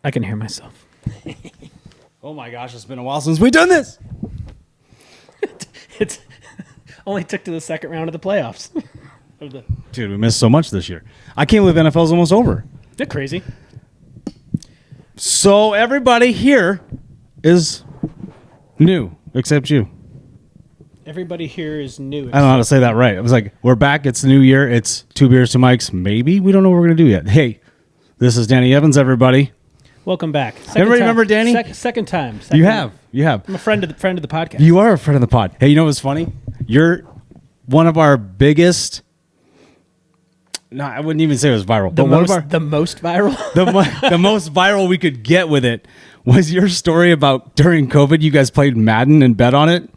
I can hear myself. Oh my gosh, it's been a while since we've done this. It's only took to the second round of the playoffs. Dude, we missed so much this year. I can't believe NFL's almost over. They're crazy. So everybody here is new, except you. Everybody here is new. I don't know how to say that right. I was like, we're back. It's the new year. It's 2 beers, 2 mics. Maybe. We don't know what we're going to do yet. Hey, this is Danny Evans, everybody. Welcome back. Everybody remember Danny? Second time. You have. I'm a friend of the podcast. You are a friend of the pod. Hey, you know what's funny? You're one of our biggest... No, I wouldn't even say it was viral. The most viral? the most viral we could get with it was your story about during COVID, you guys played Madden and bet on it.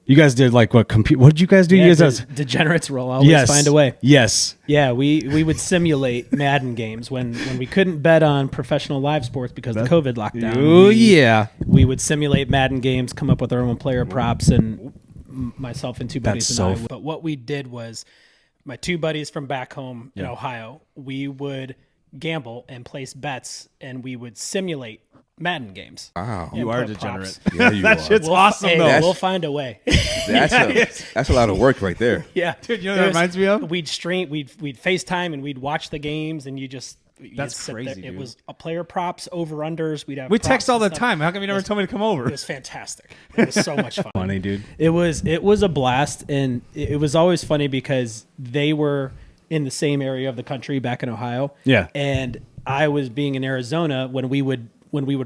You guys did like what did you guys do? Yeah, you guys degenerates will always find a way. Yes. Yeah, we would simulate Madden games when we couldn't bet on professional live sports because of the COVID lockdown. Oh, yeah. We would simulate Madden games, come up with our own player props, and myself and two buddies That's and so I. But what we did was my two buddies from back home in Ohio, we would gamble and place bets, and we would simulate Madden games. Wow. You are a put degenerate. Yeah, you That are. shit's awesome, though. We'll find a way. That's a lot of work right there. Yeah, Dude, you know what that reminds me of? We'd stream, we'd FaceTime, and we'd watch the games, and you'd That's sit crazy, there. It dude. was a player props, over unders. We'd have We props text all and the stuff. time. How come you never told me to come over? It was fantastic. It was so much fun. Funny, dude. It was a blast, and it was always funny because they were in the same area of the country back in Ohio. Yeah. And I was being in Arizona when we would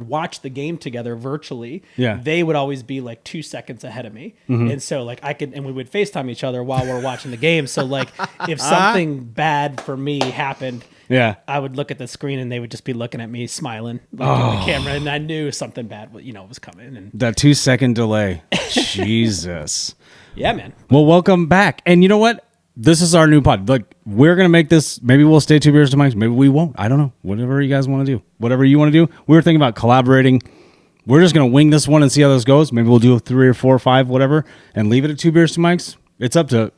watch the game together virtually. Yeah. They would always be like 2 seconds ahead of me. And so like we would FaceTime each other while we're watching the game. So like if something bad for me happened, Yeah. I would look at the screen and they would just be looking at me smiling like at the camera, and I knew something bad was coming. And That 2-second delay. Jesus. yeah, man. Well, welcome back. And you know what? This is our new pod. Like, we're going to make this, maybe we'll stay 2 beers to mics. Maybe we won't. I don't know. Whatever you guys want to do. Whatever you want to do. We were thinking about collaborating. We're just going to wing this one and see how this goes. Maybe we'll do 3 or 4 or 5, whatever, and leave it at 2 beers to mics. It's up to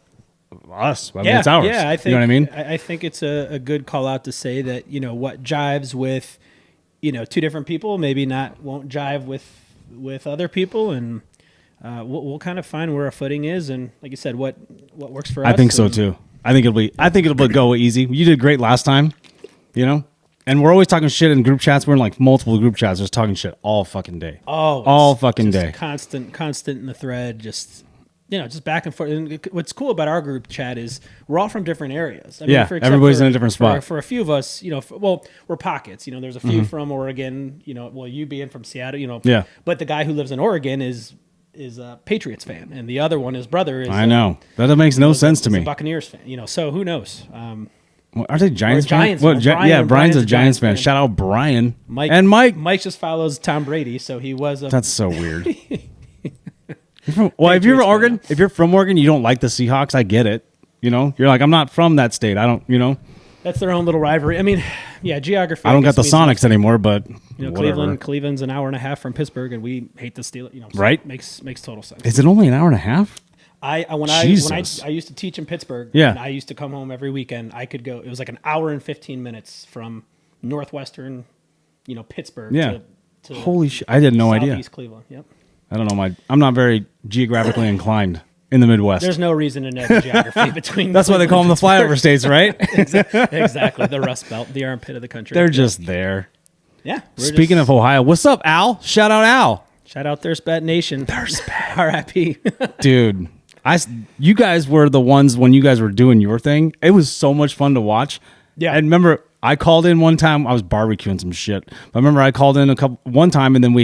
us. I mean, it's ours. Yeah, I think, you know what I mean? I think it's a good call out to say that, what jives with, 2 different people, maybe won't jive with other people, and we'll kind of find where our footing is, and like you said, what works for us. I think so too. I think it'll go easy. You did great last time, and we're always talking shit in group chats. We're in like multiple group chats, just talking shit all fucking day. All fucking day. Constant in the thread, just back and forth. And what's cool about our group chat is we're all from different areas. I mean, everybody's in a different spot. For a few of us, we're pockets. There's a few from Oregon. You being from Seattle. Yeah. But the guy who lives in Oregon is a Patriots fan, and the other one, his brother, is. I know that makes no sense to me. A Buccaneers fan. So who knows? Are they Giants fans? Giants fan. Brian's a Giants fan. Shout out Brian and Mike. Mike just follows Tom Brady, so he was. That's so weird. If you're Oregon, if you're from Oregon, you don't like the Seahawks. I get it. You're like, I'm not from that state. I don't. That's their own little rivalry. I mean, yeah, geography. I don't got the Sonics anymore, but Cleveland's an hour and a half from Pittsburgh, and we hate the Steelers. So right? Makes total sense. Is it only an hour and a half? I used to teach in Pittsburgh. Yeah. And I used to come home every weekend. I could go. It was like an hour and 15 minutes from northwestern, Pittsburgh. Yeah. To holy shit! I had no idea. Southeast Cleveland. Yep. I don't know. I'm not very geographically inclined in the Midwest. There's no reason to know the geography between. That's why they call them the flyover states, right? Exactly. The Rust Belt, the armpit of the country. They're just there. Yeah. Speaking of Ohio, what's up, Al? Shout out, Al. Shout out Thirst Bat Nation. Thirst Bat. R.I.P. Dude, you guys were the ones when you guys were doing your thing. It was so much fun to watch. Yeah. I remember I called in one time. I was barbecuing some shit. But I remember I called in one time, and then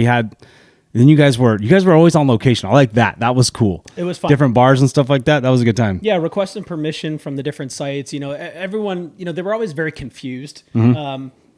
then you guys were always on location. I like that. That was cool. It was fun. Different bars and stuff like that. That was a good time. Yeah, requesting permission from the different sites. Everyone, they were always very confused.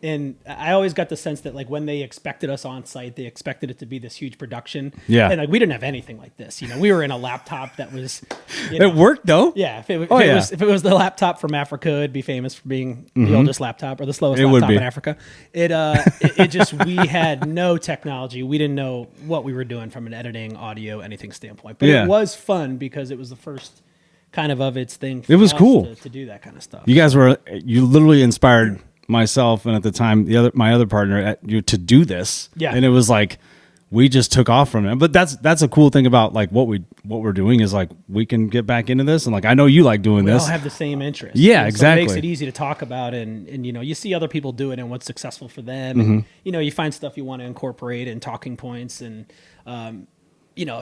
And I always got the sense that like when they expected us on site, they expected it to be this huge production. Yeah. And like we didn't have anything like this. We were in a laptop that was. It worked though. Yeah. If it was the laptop from Africa, it'd be famous for being the oldest laptop or the slowest laptop in Africa. It just we had no technology. We didn't know what we were doing from an editing, audio, anything standpoint. But it was fun because it was the first kind of its thing. It was cool to do that kind of stuff. You guys you literally inspired myself, and at the time my other partner to do this. Yeah. And it was like we just took off from it. But that's a cool thing about like what we're doing is like we can get back into this, and like I know you like doing this. We all have the same interests. Yeah, and exactly. So it makes it easy to talk about, and you see other people do it and what's successful for them. And, you find stuff you want to incorporate and talking points, and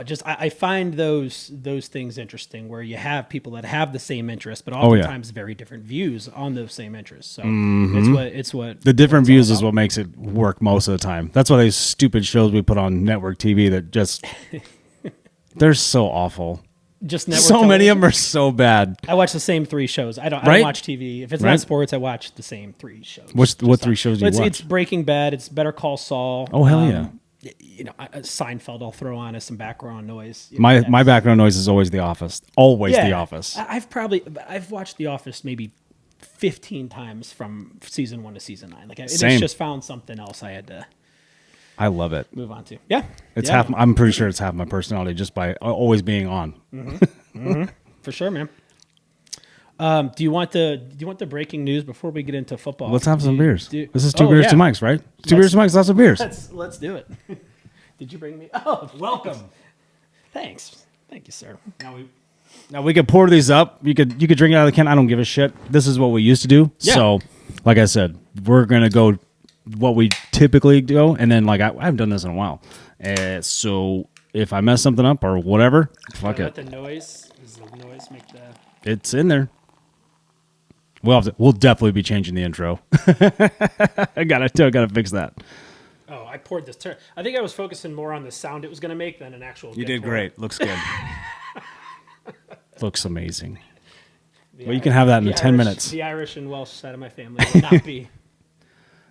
just I find those things interesting where you have people that have the same interests, but oftentimes very different views on those same interests. So it's what the different views is what makes it work most of the time. That's why these stupid shows we put on network TV that just they're so awful. Just network so many television. of them are so bad. I watch the same 3 shows. I don't watch TV. If it's Right. not sports, I watch the same 3 shows. What 3 shows do you watch? It's Breaking Bad. It's Better Call Saul. Oh, hell yeah. Seinfeld I'll throw on as some background noise. My background noise is always The Office. Always The Office. I've watched The Office maybe 15 times from season 1 to season 9. Like it's Same. just found something else I had to I love it. move on to. Yeah. It's yeah. half. I'm pretty sure it's half my personality just by always being on. For sure, man. Do you want the breaking news before we get into football? Let's have some beers. This is 2 Oh, beers, yeah. 2 mics, right? 2 beers, 2 mics, lots of beers. Let's do it. Did you bring me? Oh, welcome. Thanks. Thank you, sir. Now we could pour these up. You could drink it out of the can. I don't give a shit. This is what we used to do. Yeah. So, like I said, we're gonna go what we typically go, and then like I haven't done this in a while. So if I mess something up or whatever, fuck it. The noise does the noise make the. It's in there. We'll definitely be changing the intro. I gotta fix that. Oh, I poured this. I think I was focusing more on the sound it was going to make than an actual. You did pour. great. Looks good. Looks amazing. Well, you can have that in 10 minutes. The Irish and Welsh side of my family will not be.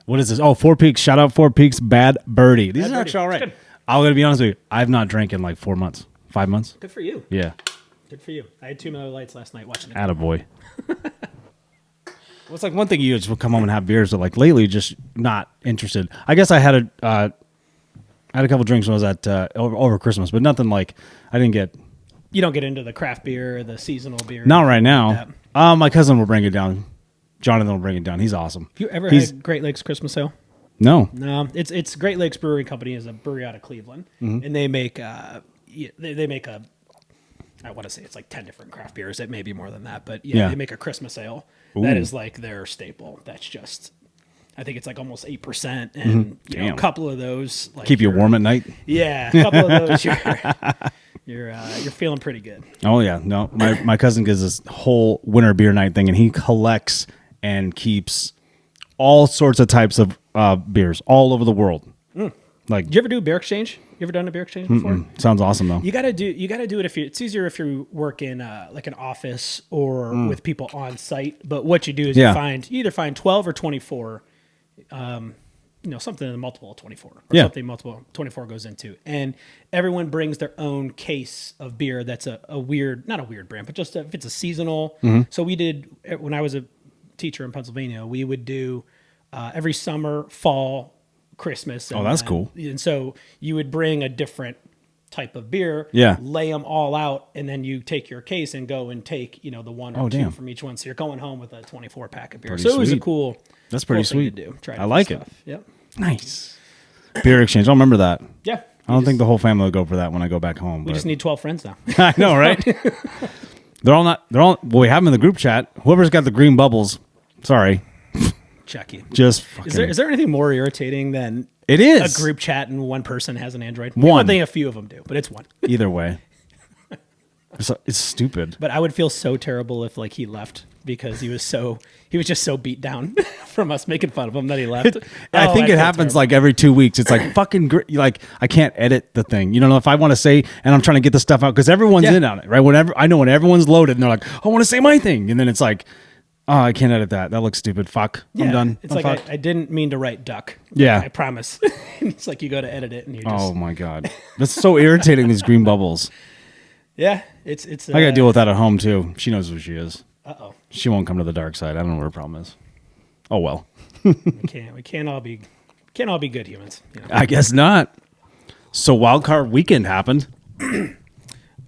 What is this? Oh, Four Peaks. Shout out Four Peaks. Bad Birdie. These Bad are Birdie. actually all right. Good. I'm going to be honest with you. I've not drank in like 4 months. 5 months? Good for you. Yeah. Good for you. I had 2 Miller Lights last night watching it. Attaboy. Well, it's like one thing you just would come home and have beers, but like lately, just not interested. I guess I had a couple drinks when I was at over Christmas, but nothing like I didn't get. You don't get into the craft beer or the seasonal beer. Not right now. Like that. My cousin will bring it down. Jonathan will bring it down. He's awesome. Have you ever had Great Lakes Christmas Ale? No. No, it's Great Lakes Brewing Company is a brewery out of Cleveland, and they make they make a. I want to say it's like 10 different craft beers. It may be more than that, but yeah. They make a Christmas ale. Ooh. That is like their staple. That's just, I think it's like almost 8%, and a couple of those like keep you warm at night. Yeah, a couple of those you're feeling pretty good. Oh yeah, no, my cousin does this whole winter beer night thing, and he collects and keeps all sorts of types of beers all over the world. Like, did you ever do a beer exchange? You ever done a beer exchange before? Sounds awesome though. You gotta do it it's easier if you work in like an office or with people on site. But what you do is you either find 12 or 24, something in the multiple of 24 or something multiple 24 goes into, and everyone brings their own case of beer. That's a weird, not a weird brand, but just if it's a seasonal. So we did when I was a teacher in Pennsylvania, we would do every summer, fall, Christmas. And, that's cool. And so you would bring a different type of beer, lay them all out, and then you take your case and go and take, the one or two from each one. So you're going home with a 24 pack of beer. Pretty so it was a sweet. cool. That's pretty thing sweet. to do. Try I like it. stuff. Yep. Nice. Beer exchange. I'll remember that. Yeah. I don't think the whole family will go for that when I go back home. We just need 12 friends now. I know, right? Well, we have them in the group chat. Whoever's got the green bubbles, sorry. Check you. Just fucking. Is there anything more irritating than It is. a group chat and one person has an Android? One. I think a few of them do, but it's one. Either way. It's stupid. But I would feel so terrible if like he left because he was just so beat down from us making fun of him that he left. I think it happens like every 2 weeks. It's like fucking like I can't edit the thing. If I want to say and I'm trying to get the stuff out because everyone's in on it, right? When everyone's loaded and they're like, I want to say my thing, and then it's like, oh, I can't edit that. That looks stupid. Fuck. I'm done. It's like I didn't mean to write duck. Yeah. I promise. It's like you go to edit it and you just. Oh my god, that's so irritating. These green bubbles. Yeah, it's. I got to deal with that at home too. She knows who she is. Uh-oh. She won't come to the dark side. I don't know what her problem is. Oh well. We can't all be good humans. I guess not. So wild card weekend happened.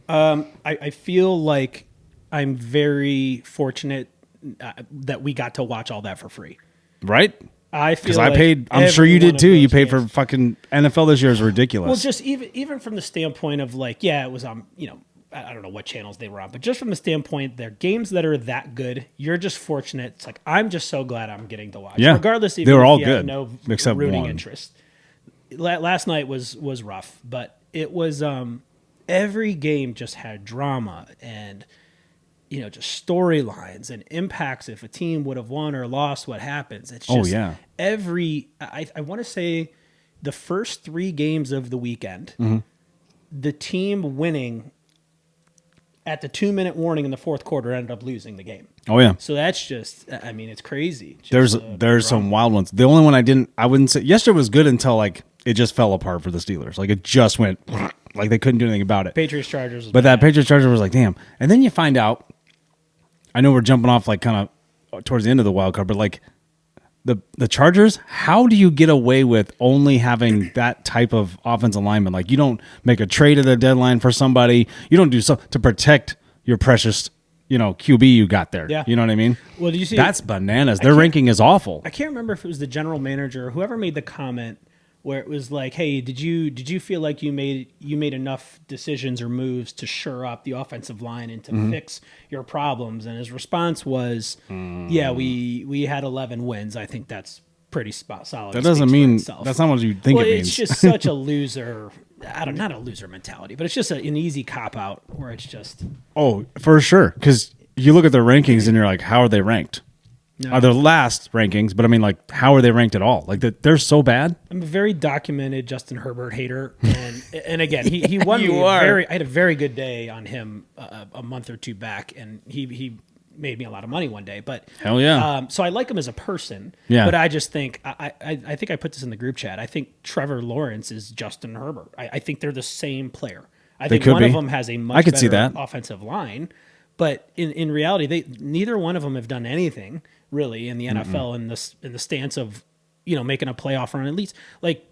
I feel like I'm very fortunate that we got to watch all that for free. Right? I feel because like I paid. I'm sure you did too. You paid games. for fucking NFL this year is ridiculous. Well, just even from the standpoint of like, yeah, it was I don't know what channels they were on, but just from the standpoint, they're games that are that good. You're just fortunate. It's like I'm just so glad I'm getting to watch. Yeah, regardless, they even were if all you had good no except rooting one. interest. Last night was rough, but it was every game just had drama and just storylines and impacts. If a team would have won or lost, what happens? It's just I want to say the first 3 games of the weekend, the team winning at the 2-minute warning in the fourth quarter ended up losing the game. Oh yeah. So that's just, I mean, it's crazy. Just, There's some wild ones. The only one I wouldn't say yesterday was good until like it just fell apart for the Steelers. Like it just went like they couldn't do anything about it. Patriots Chargers. But that Patriots Chargers was like, damn. And then you find out, I know we're jumping off like kind of towards the end of the wild card, but like the Chargers, how do you get away with only having that type of offensive lineman? Like you don't make a trade at the deadline for somebody. You don't do something to protect your precious, QB you got there. Yeah. You know what I mean? Well, did you see? That's bananas. Their ranking is awful. I can't remember if it was the general manager or whoever made the comment where it was like, "Hey, did you feel like you made enough decisions or moves to shore up the offensive line and to fix your problems?" And his response was, "Yeah, we had 11 wins. I think that's pretty solid." That doesn't mean that's not what you think it means. It's just such a loser. Not a loser mentality, but it's just an easy cop out where it's just. Oh, for sure. Because you look at their rankings and you're like, how are they ranked? No. Are their last rankings, but I mean, like, how are they ranked at all? Like, they're so bad. I'm a very documented Justin Herbert hater, and again, he won You me. are. I had a very good day on him a month or two back, and he made me a lot of money one day. But Hell yeah. so I like him as a person. Yeah. But I just think I think I put this in the group chat. I think Trevor Lawrence is Justin Herbert. I think they're the same player. I think could one be. of them has a much I could better see that. offensive line. But in reality, neither one of them have done anything really in the NFL in the stance of making a playoff run at least. Like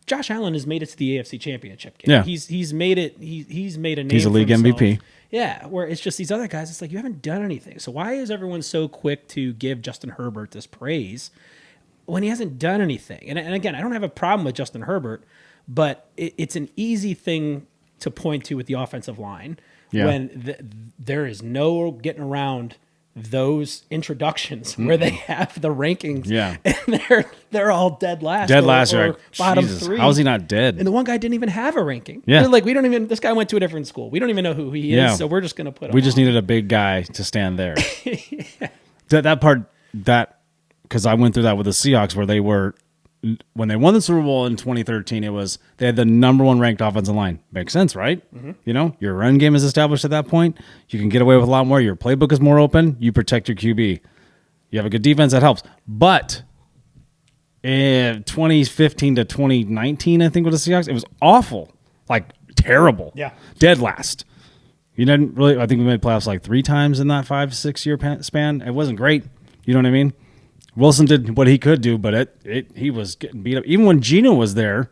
Josh Allen has made it to the AFC Championship game. Yeah. He's made it. He's made a name. He's a league for himself. MVP. Yeah, where it's just these other guys. It's like you haven't done anything. So why is everyone so quick to give Justin Herbert this praise when he hasn't done anything? And again, I don't have a problem with Justin Herbert, but it's an easy thing to point to with the offensive line. Yeah. When there is no getting around those introductions where they have the rankings, Yeah. and they're all dead last, Dead last. or You're like, bottom Jesus, 3. how is he not dead? And the one guy didn't even have a ranking. Yeah. They're like, this guy went to a different school. We don't even know who he is, Yeah. so we're just going to put him We just on. needed a big guy to stand there. That part, because I went through that with the Seahawks where they were, when they won the Super Bowl in 2013, they had the number 1 ranked offensive line. Makes sense, right? Mm-hmm. Your run game is established at that point. You can get away with a lot more. Your playbook is more open. You protect your QB. You have a good defense that helps. But in 2015 to 2019, I think with the Seahawks, it was awful, like terrible. Yeah. Dead last. You didn't really. I think we made playoffs like 3 times in that 5-6 year span. It wasn't great. You know what I mean? Wilson did what he could do, but he was getting beat up. Even when Geno was there,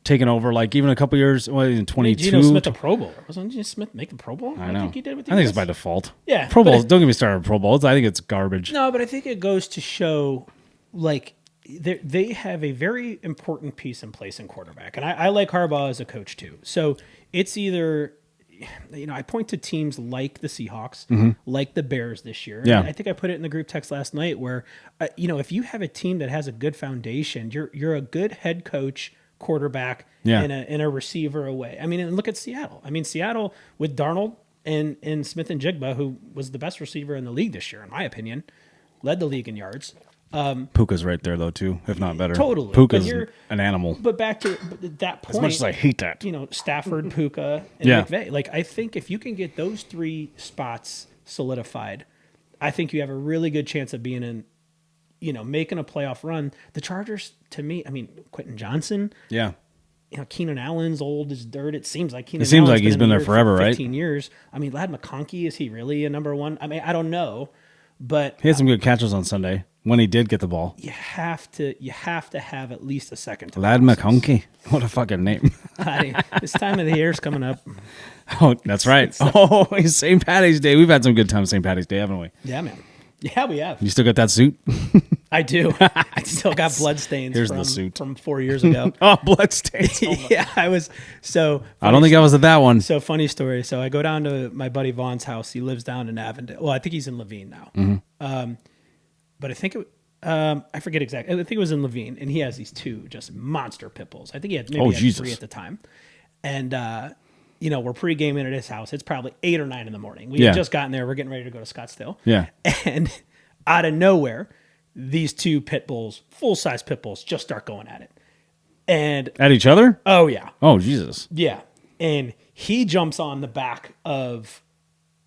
taking over, like even a couple years, in 22. Geno Smith a Pro Bowler. Wasn't Geno Smith making Pro Bowl? I know. think he did with the I think it's Eagles. by default. Yeah, Pro but Bowls. Don't get me started on Pro Bowls. I think it's garbage. No, but I think it goes to show, like, they have a very important piece in place in quarterback. And I like Harbaugh as a coach, too. So it's either, I point to teams like the Seahawks, like the Bears this year. Yeah. I think I put it in the group text last night where, if you have a team that has a good foundation, you're a good head coach, quarterback, Yeah. and a receiver away. I mean, and look at Seattle. I mean, Seattle with Darnold and Smith and Jigba, who was the best receiver in the league this year, in my opinion, led the league in yards. Puka's right there, though, too, if not better. Totally. Puka's an animal. But back to that point. As much as I hate that. Stafford, Puka, and Yeah. McVay. Like, I think if you can get those 3 spots solidified, I think you have a really good chance of being in, making a playoff run. The Chargers, to me, I mean, Quentin Johnson, Yeah. Keenan Allen's old as dirt. It seems like Keenan It seems Allen's like he's in been the there league forever, for right? 15 years. I mean, Lad McConkey, is he really a number 1? I mean, I don't know, but He had some good catches on Sunday when he did get the ball. you have to have at least a second to Lad process. McConkey. What a fucking name. This time of the year is coming up. Oh, that's right. It's St. Patty's Day. We've had some good times St. Patty's Day, haven't we? Yeah, man. Yeah, we have. You still got that suit? I do. I still got blood stains Here's the suit. from 4 years ago. Oh, blood stains. Oh Yeah, I was so. I don't think I was at that one. So funny story. So I go down to my buddy Vaughn's house. He lives down in Avondale. Well, I think he's in Levine now. But I think I forget exactly. I think it was in Levine, and he has these two just monster pit bulls. I think he had maybe he had three at the time, and we're pre-gaming at his house. It's probably 8 or 9 in the morning. We had just gotten there. We're getting ready to go to Scottsdale. Yeah, and out of nowhere, these two pit bulls, full-size pit bulls, just start going at it. And at each other? Oh, yeah. Oh, Jesus. Yeah. And he jumps on the back of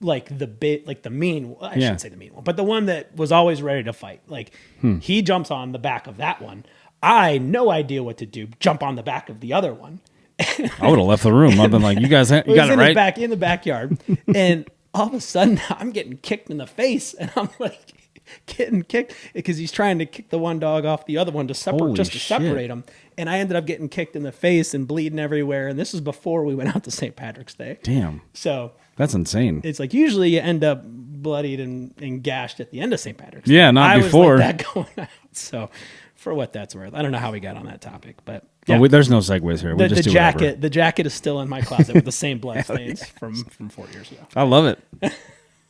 I shouldn't say the mean one, but the one that was always ready to fight. He jumps on the back of that one. I no idea what to do. Jump on the back of the other one. I would have left the room. I've been like, you guys, you got it right. In the backyard. And all of a sudden I'm getting kicked in the face, and I'm like getting kicked because he's trying to kick the one dog off the other one to separate them. And I ended up getting kicked in the face and bleeding everywhere. And this was before we went out to St. Patrick's Day. Damn. So that's insane. it's like usually you end up bloodied and gashed at the end of St. Patrick's Day. Yeah, not before. I was like that going out. So for what that's worth, I don't know how we got on that topic, but yeah. There's no segues here. We just do the jacket is still in my closet with the same blood stains from 4 years ago. I love it.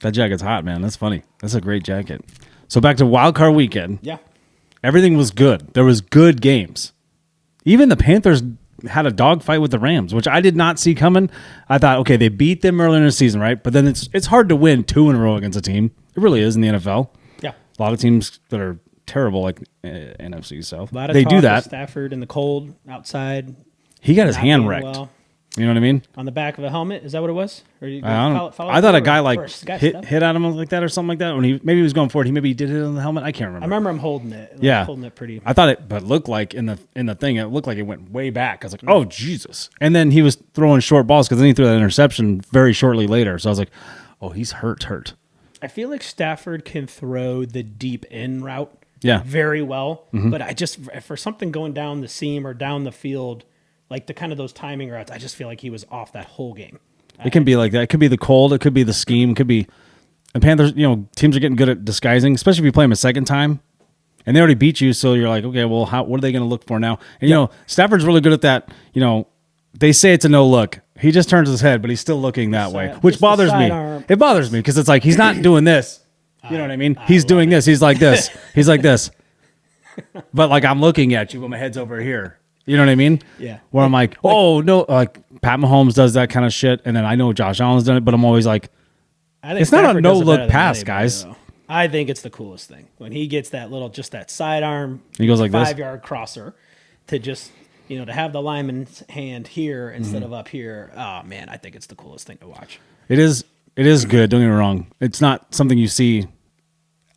That jacket's hot, man. That's funny. That's a great jacket. So back to Wild Card Weekend. Yeah. Everything was good. There was good games. Even the Panthers had a dogfight with the Rams, which I did not see coming. I thought, okay, they beat them earlier in the season, right? But then it's hard to win 2 in a row against a team. It really is in the NFL. Yeah. A lot of teams that are terrible, like NFC South. They do that. Stafford in the cold outside. He got his hand wrecked. Well. You know what I mean? On the back of a helmet. Is that what it was? Or I don't know. I thought a guy hit at him like that or something like that. When maybe he was going for it. Maybe he did it on the helmet. I can't remember. I remember him holding it. Holding it pretty. I thought it, but looked like in the thing, it looked like it went way back. I was like, oh Jesus! And then he was throwing short balls because then he threw that interception very shortly later. So I was like, oh, he's hurt. I feel like Stafford can throw the deep in route. Yeah. Very well, but I just for something going down the seam or down the field. Like the kind of those timing routes, I just feel like he was off that whole game. It can be like that. It could be the cold. It could be the scheme. It could be the Panthers. Teams are getting good at disguising, especially if you play them a second time, and they already beat you. So you're like, okay, well, what are they going to look for now? And Stafford's really good at that. They say it's a no look. He just turns his head, but he's still looking that way, which bothers me. It bothers me because it's like he's not doing this. You know what I mean? He's doing this. He's like this. He's like this. But like I'm looking at you, but my head's over here. You know what I mean? Yeah. Where I'm like, oh, no. Like, Pat Mahomes does that kind of shit. And then I know Josh Allen's done it, but I'm always like, it's not a no-look pass, guys. I think it's the coolest thing. When he gets that that sidearm, he goes like 5-yard crosser to just, to have the lineman's hand here instead of up here. Oh, man, I think it's the coolest thing to watch. It is good. Don't get me wrong. It's not something you see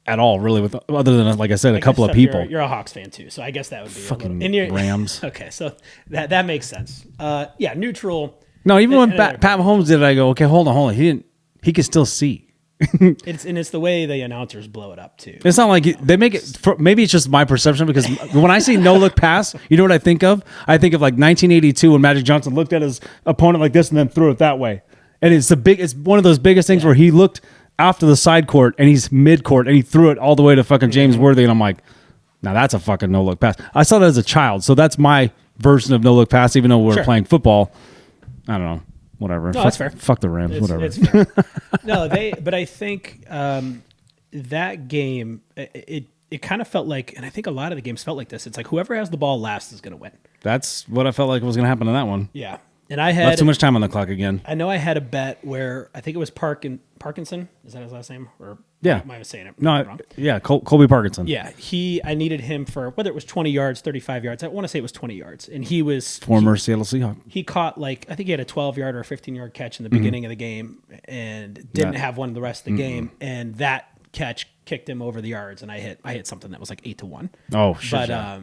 at all, really, with other than, like I said, a couple of people. You're a Hawks fan too, so I guess that would be fucking Rams. Okay, so that makes sense. Neutral. No, even when Pat Mahomes did it, I go, okay, hold on. He could still see. It's the way the announcers blow it up too. It's not like they make it. Maybe it's just my perception because when I see no look pass, you know what I think of? I think of like 1982 when Magic Johnson looked at his opponent like this and then threw it that way. And it's one of those biggest things where he looked after the side court and he's mid court and he threw it all the way to fucking James Worthy, and I'm like, now that's a fucking no look pass. I saw that as a child, so that's my version of no look pass. Even though we were playing football, I don't know, whatever. No, that's fair. Fuck the Rams, whatever. It's fair. No, but I think that game it kind of felt like, and I think a lot of the games felt like this. It's like whoever has the ball last is going to win. That's what I felt like was going to happen in that one. Yeah. And I had left too much time on the clock again. I know I had a bet where I think it was Parkinson. Is that his last name? Or yeah, am I saying it wrong? Yeah, Colby Parkinson. Yeah, I needed him for whether it was 20 yards, 35 yards. I want to say it was 20 yards, and he was former Seattle Seahawk. He caught I think he had a 12-yard or a 15-yard catch in the beginning of the game, and didn't have one the rest of the game, and that catch kicked him over the yards, and I hit something that was like 8-1. Oh shit! But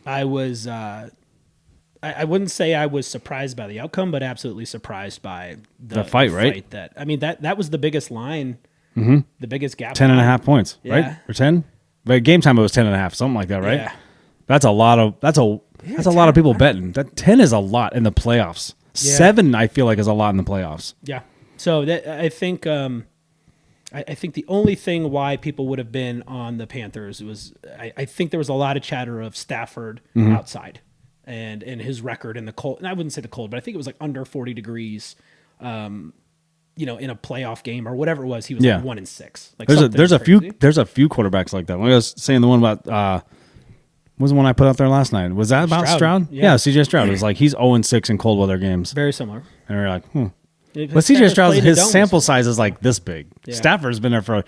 I was. I wouldn't say I was surprised by the outcome, but absolutely surprised by the fight, right? That was the biggest line, the biggest gap. 10.5 points, right? Or 10? But game time it was 10.5, something like that, right? Yeah. That's a lot of lot of people betting. That 10 is a lot in the playoffs. Yeah. 7, I feel like, is a lot in the playoffs. Yeah. So I think I think the only thing why people would have been on the Panthers was I think there was a lot of chatter of Stafford outside and his record in the cold. And I wouldn't say the cold, but I think it was like under 40 degrees. In a playoff game or whatever it was, he was like 1-6. Like there's a few quarterbacks like that. Like I was saying, the one about what was the one I put out there last night? Was that about Stroud? Yeah, CJ Stroud. It was like he's 0-6 in cold weather games. Very similar. And we're like, But CJ Stroud's his sample size is like this big. Yeah. Stafford's been there for.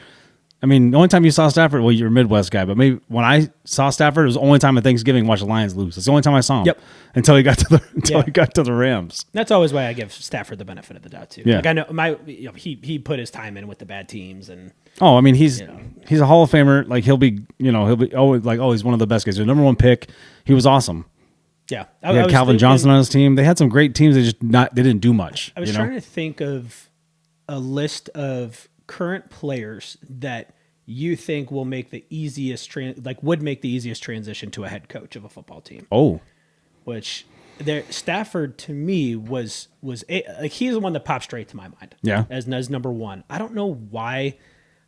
I mean, the only time you saw Stafford, well, you're a Midwest guy, but maybe when I saw Stafford, it was the only time at Thanksgiving I watched the Lions lose. It's the only time I saw him. Yep. Until he got to the Rams. That's always why I give Stafford the benefit of the doubt too. Yeah. Like I know he put his time in with the bad teams and. Oh, I mean he's a Hall of Famer. Like he'll be always like he's one of the best guys. He's the number 1 pick. He was awesome. Yeah, he had Calvin Johnson on his team. They had some great teams. They didn't do much. I was trying to think of a list of current players that you think will make the easiest would make the easiest transition to a head coach of a football team. Oh, which Stafford to me was he's the one that popped straight to my mind. Yeah, as number 1. I don't know why.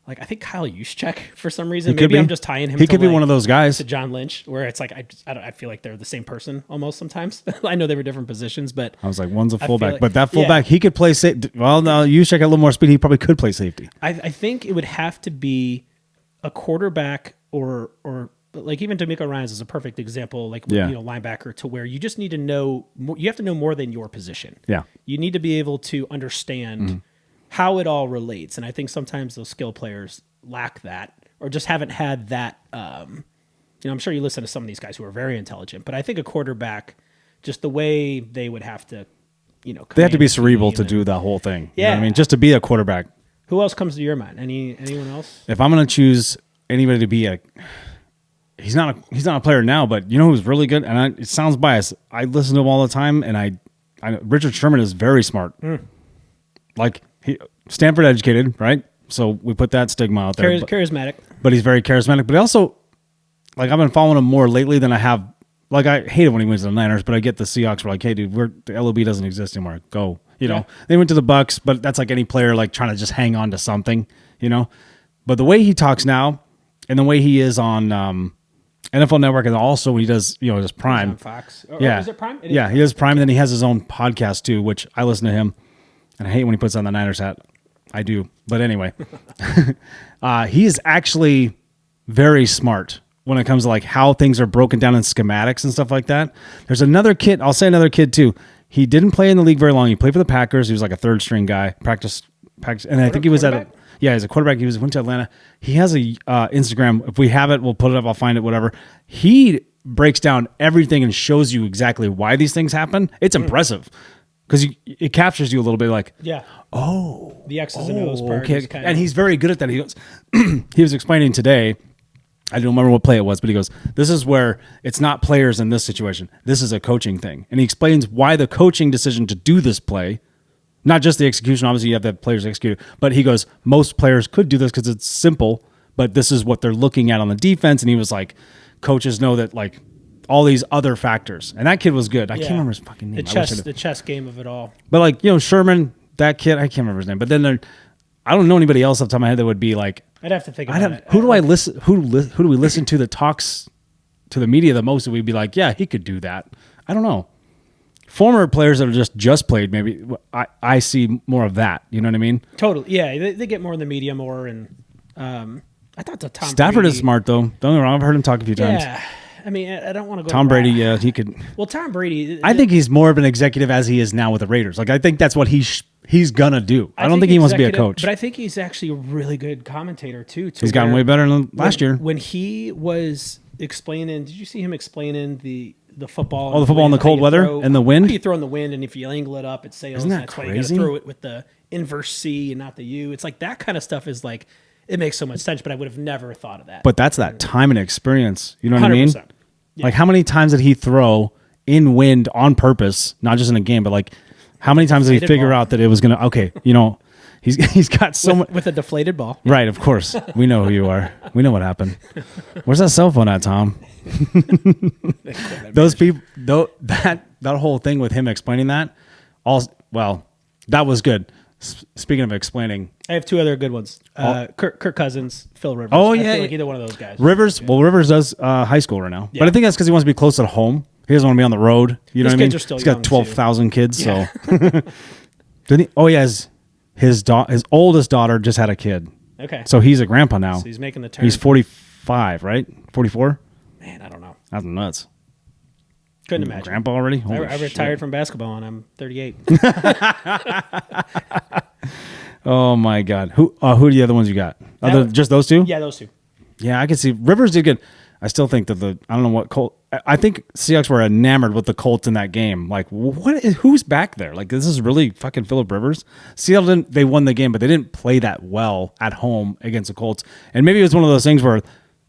Like I think Kyle Juszczyk for some reason. Maybe I'm just tying him. He could be one of those guys to John Lynch, where it's like I feel like they're the same person almost sometimes. I know they were different positions, but I was like, one's a fullback, but that fullback he could play safety. Well, no, Juszczyk had a little more speed. He probably could play safety. I think it would have to be a quarterback or like even D'Amico Ryans is a perfect example. Like linebacker to where you just need to know. You have to know more than your position. Yeah, you need to be able to understand. How it all relates. And I think sometimes those skill players lack that or just haven't had that. I'm sure you listen to some of these guys who are very intelligent, but I think a quarterback, just the way they would have to, they have to be cerebral to do that whole thing. Yeah. You know what I mean, just to be a quarterback. Who else comes to your mind? Anyone else? If I'm going to choose anybody to be he's not a player now, but you know who's really good? And it sounds biased. I listen to him all the time. And Richard Sherman is very smart. Like, Stanford educated, right? So we put that stigma out there. Charismatic. But he's very charismatic. But also, like, I've been following him more lately than I have. Like, I hate it when he wins the Niners, but I get the Seahawks were like, hey, dude, the LOB doesn't exist anymore. Go. You know, they went to the Bucks, but that's like any player, like, trying to just hang on to something, But the way he talks now and the way he is on NFL Network and also when he does, his Prime. On Fox. Is it Prime? He does Prime, and then he has his own podcast, too, which I listen to him. And I hate when he puts on the Niners hat. I do. But anyway, he is actually very smart when it comes to like how things are broken down in schematics and stuff like that. There's another kid. I'll say another kid too. He didn't play in the league very long. He played for the Packers. He was like a third string guy. Practice. And I think he was he's a quarterback. He went to Atlanta. He has a Instagram. If we have it, we'll put it up. I'll find it, whatever. He breaks down everything and shows you exactly why these things happen. It's impressive. Because it captures you a little bit like, the X's and O's part. Okay. And he's very good at that. He goes, he was explaining today, I don't remember what play it was, but he goes, this is where it's not players in this situation. This is a coaching thing. And he explains why the coaching decision to do this play, not just the execution, obviously you have to have players execute it, but he goes, most players could do this because it's simple, but this is what they're looking at on the defense. And he was like, coaches know that like, all these other factors. And that kid was good. I can't remember his fucking name. The chess game of it all. But like, Sherman, that kid, I can't remember his name. But then I don't know anybody else off the top of my head that would be like, I'd have to think about it. Who do I listen? Who do we listen to that talks to the media the most? That we'd be like, yeah, he could do that. I don't know. Former players that are just played, maybe I see more of that. You know what I mean? Totally. Yeah, they get more in the media more. And I thought Tom Stafford Brady, is smart though. Don't get me wrong. I've heard him talk a few times. Yeah. I mean, I don't want to go. Tom Brady, yeah, he could. Well, Tom Brady. I think he's more of an executive as he is now with the Raiders. Like, I think that's what he's gonna do. I don't think he wants to be a coach. But I think he's actually a really good commentator too. He's gotten way better than last year. When he was explaining, did you see him explaining the football? Oh, the football in the cold weather and the wind. You throw in the wind, and if you angle it up, it sails. Isn't that that's crazy? Why you got to throw it with the inverse C and not the U. It's like that kind of stuff is like it makes so much sense. But I would have never thought of that. But that's that time and experience. You know what I mean? 100%. Yeah. Like, how many times did he throw in wind on purpose, not just in a game, but like, how many times did he figure out that it was going to, he's got so much. With a deflated ball. Right, of course. We know who you are. We know what happened. Where's that cell phone at, Tom? Those people, that whole thing with him explaining that, that was good. Speaking of explaining, I have 2 other good ones. Kirk Cousins, Phil Rivers. Oh, I yeah. feel like either one of those guys. Rivers. Well, Rivers does high school right now, but I think that's because he wants to be close at home. He doesn't want to be on the road. You know His what I mean? kids are still He's got young, 12,000 kids. Yeah. So, didn't he? Oh, yeah. His oldest daughter just had a kid. Okay. So he's a grandpa now. So he's making the turn. He's 45, right? 44. Man, I don't know. That's nuts. Couldn't imagine. Grandpa already? Holy I retired shit. from basketball and I'm 38. Oh my God. Who are the other ones you got? Just those 2? Yeah, those 2. Yeah, I can see Rivers did good. I still think that I don't know what Colt. I think Seahawks were enamored with the Colts in that game. Like, who's back there? Like, this is really fucking Phillip Rivers. Seattle they won the game, but they didn't play that well at home against the Colts. And maybe it was one of those things where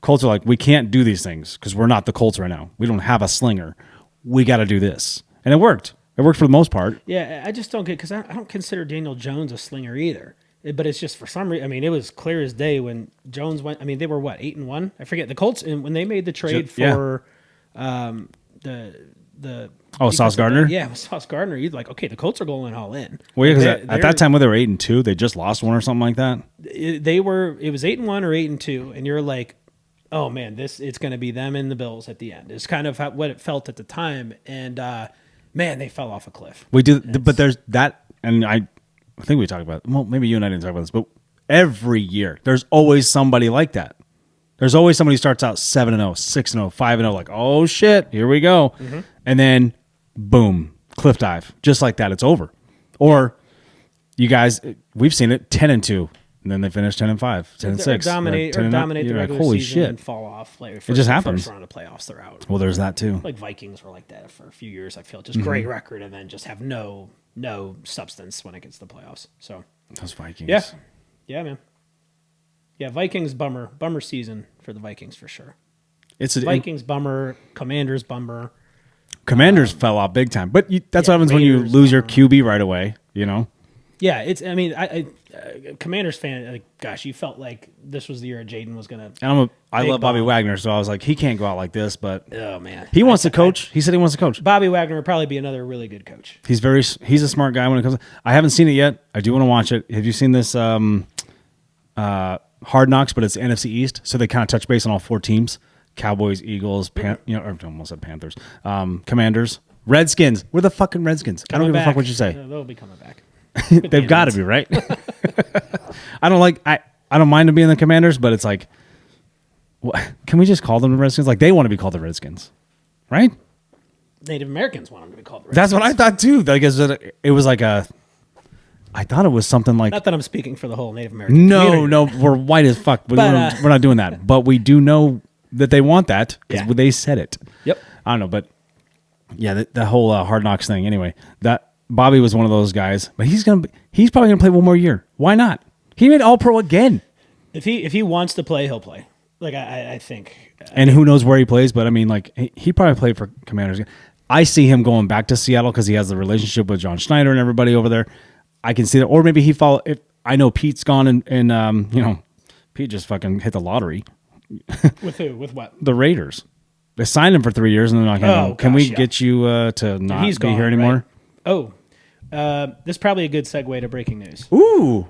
Colts are like, we can't do these things because we're not the Colts right now. We don't have a slinger. We got to do this. And it worked. It worked for the most part. Yeah, I just don't get, because I don't consider Daniel Jones a slinger either. But it's just for some reason. I mean, it was clear as day when Jones went. I mean, they were what, 8-1? I forget the Colts. And when they made the trade for the Sauce Gardner. Yeah, with Sauce Gardner. You'd like, okay, the Colts are going all in. Well, yeah, because at that time when they were 8-2, they just lost one or something like that. They were. It was 8-1 or 8-2, and you're like, oh man, it's going to be them and the Bills at the end. It's kind of what it felt at the time, and man, they fell off a cliff. We do, but there's that, and I think we talked about. Well, maybe you and I didn't talk about this, but every year there's always somebody like that. There's always somebody who starts out 7-0, 6-0, 5-0, like, oh shit, here we go, and then boom, cliff dive, just like that, it's over. Or you guys, we've seen it, 10-2. And then they finish 10-5, 10-6, dominate the regular holy season shit. and fall off. Like, It just happens. First round of playoffs, they're out. Well, there's that too. Like Vikings were like that for a few years. I feel just great record and then just have no substance when it gets to the playoffs. So Those Vikings. Yeah, man. Yeah, Vikings bummer season for the Vikings for sure. It's a Vikings bummer, Commanders bummer. Commanders fell off big time, but that's what happens when you Raiders, lose your QB right away. You know. Yeah, it's. I mean, I Commanders fan. Like, gosh, you felt like this was the year Jaden was gonna. And I love Bobby bomb. Wagner, so I was like, he can't go out like this. But Oh man, he wants to coach. He said he wants to coach. Bobby Wagner would probably be another really good coach. He's a smart guy when it comes. I haven't seen it yet. I do want to watch it. Have you seen this Hard Knocks? But it's NFC East, so they kind of touch base on all 4 teams: Cowboys, Eagles, or almost said Panthers, Commanders, Redskins. We're the fucking Redskins. I don't give a fuck what you say. They'll be coming back. They've got to be, right? I don't mind them being the Commanders, but it's like, can we just call them the Redskins? Like, they want to be called the Redskins, right? Native Americans want them to be called the Redskins. That's what I thought too. Like, it was like I thought it was something like. Not that I'm speaking for the whole Native American community. No, we're white as fuck. But we're not doing that. But we do know that they want that because they said it. Yep. I don't know, but yeah, the whole Hard Knocks thing. Anyway, that Bobby was one of those guys, but he's probably gonna play one more year. Why not? He made All Pro again. If he wants to play, he'll play. Like I think. And who knows where he plays? But I mean, like he probably played for Commanders. I see him going back to Seattle because he has the relationship with John Schneider and everybody over there. I can see that, or maybe he follow. I know Pete's gone, and Pete just fucking hit the lottery. With who? With what? The Raiders. They signed him for 3 years, and they're like, "Can we get you to not He's be gone, here anymore?" Right? Oh, this is probably a good segue to breaking news. Ooh,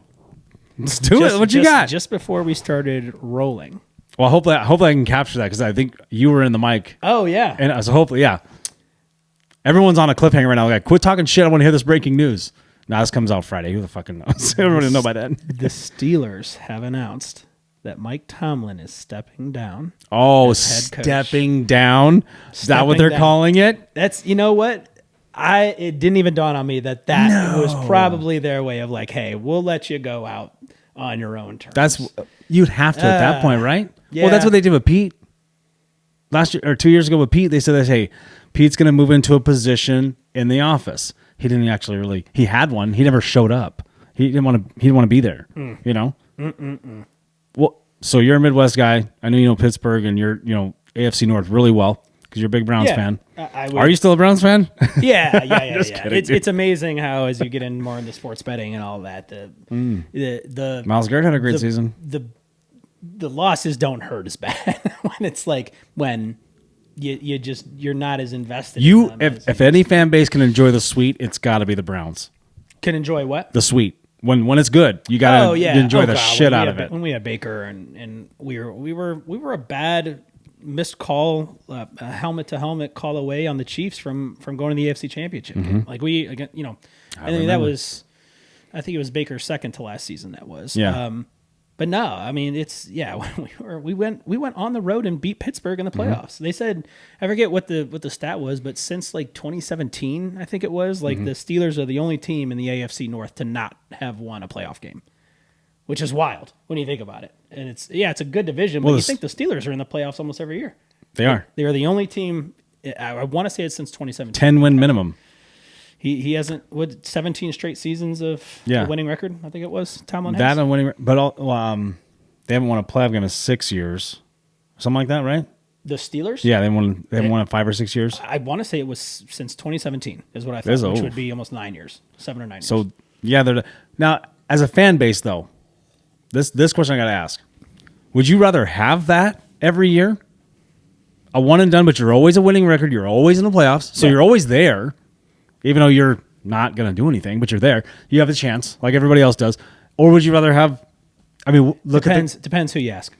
let's do it. What you got? Just before we started rolling. Well, hopefully I can capture that because I think you were in the mic. Oh yeah, And so hopefully, yeah. Everyone's on a cliffhanger right now. Like, quit talking shit. I want to hear this breaking news. Now this comes out Friday. Who the fucking knows? Everybody will know by then. The Steelers have announced that Mike Tomlin is stepping down. Oh, as head coach. stepping down. Is that what Stepping they're down. calling it? That's, you know what? It didn't even dawn on me that was probably their way of like, hey, we'll let you go out on your own terms. You'd have to at that point, right? Yeah. Well, that's what they did with Pete. Last year or 2 years ago with Pete, they said, hey, Pete's going to move into a position in the office. He didn't actually really. He had one. He never showed up. He didn't want to. He didn't want to be there. You know. Well, so you're a Midwest guy. I know you know Pittsburgh, and you're AFC North really well because you're a big Browns fan. Are you still a Browns fan? Yeah. Just kidding, It's amazing how as you get in more into sports betting and all that, the Miles Garrett had a great season. The losses don't hurt as bad when it's like when you're not as invested. If any fan base can enjoy the sweet, it's got to be the Browns. Can enjoy what? The sweet. When it's good, you gotta enjoy the shit out of it. When we had Baker and we were a bad missed call, helmet to helmet call away on the Chiefs from going to the AFC Championship game. Like I think it was Baker's second to last season. That was. But no, I mean we went on the road and beat Pittsburgh in the playoffs. They said, I forget what the stat was, but since like 2017, I think it was, like the Steelers are the only team in the AFC North to not have won a playoff game, which is wild when you think about it. And it's a good division, but you think the Steelers are in the playoffs almost every year. They are. They are the only team. I want to say it's since 2017. 10-win minimum. He hasn't 17 straight seasons of a winning record. I think it was Tomlin has. That and winning, but they haven't won a playoff game in 6 years, something like that, right? The Steelers? Yeah, they haven't won in 5 or 6 years. I want to say it was since 2017 is what I thought, which would be almost 9 years, 7 or 9 years. So they're now as a fan base though. This question I got to ask: would you rather have that every year, a one and done, but you're always a winning record, you're always in the playoffs, so you're always there? Even though you're not going to do anything, but you're there, you have a chance like everybody else does. Or would you rather have, depends who you ask.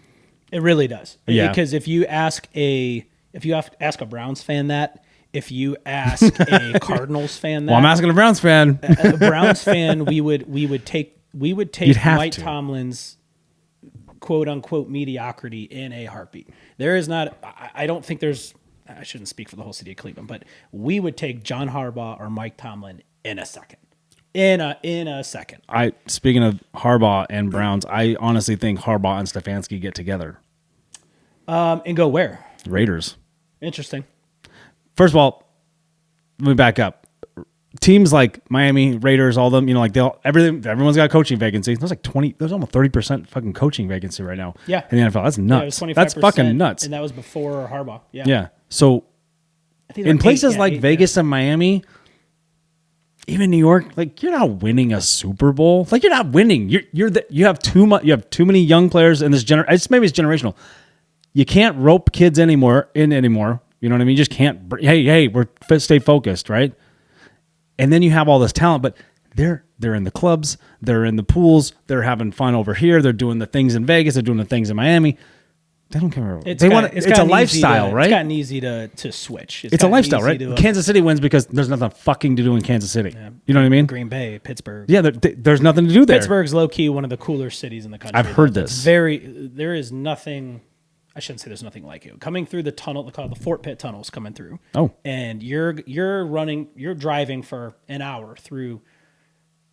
It really does. Yeah. Because if you ask a Browns fan that, if you ask a Cardinals fan that. Well, I'm asking a Browns fan. A Browns fan, we would take Mike Tomlin's quote unquote mediocrity in a heartbeat. There is not, I don't think there's, I shouldn't speak for the whole city of Cleveland, but we would take John Harbaugh or Mike Tomlin in a second. In a second. Speaking of Harbaugh and Browns, I honestly think Harbaugh and Stefanski get together. And go where? Raiders. Interesting. First of all, let me back up. Teams like Miami, Raiders, all them, everyone's got a coaching vacancy. There's like 20, there's almost 30% fucking coaching vacancy right now. Yeah. In the NFL. That's nuts. Yeah, that's fucking nuts. And that was before Harbaugh. Yeah. Yeah. So in places like Vegas and Miami, even New York, like you're not winning a Super Bowl. Like you're not winning. You have too much. You have too many young players in this maybe it's generational. You can't rope kids anymore. You know what I mean? You just can't. Hey, stay focused, right? And then you have all this talent, but they're in the clubs, they're in the pools, they're having fun over here, they're doing the things in Vegas, they're doing the things in Miami. They don't care. It's a lifestyle, right? It's gotten easy to switch. It's a lifestyle, right? Kansas City wins because there's nothing fucking to do in Kansas City. Yeah. You know what I mean? Green Bay, Pittsburgh. Yeah, there's nothing to do there. Pittsburgh's low key one of the cooler cities in the country. I've heard this. There is nothing. I shouldn't say there's nothing like it. Coming through the tunnel, they call it the Fort Pitt tunnels coming through. Oh. And you're driving for an hour through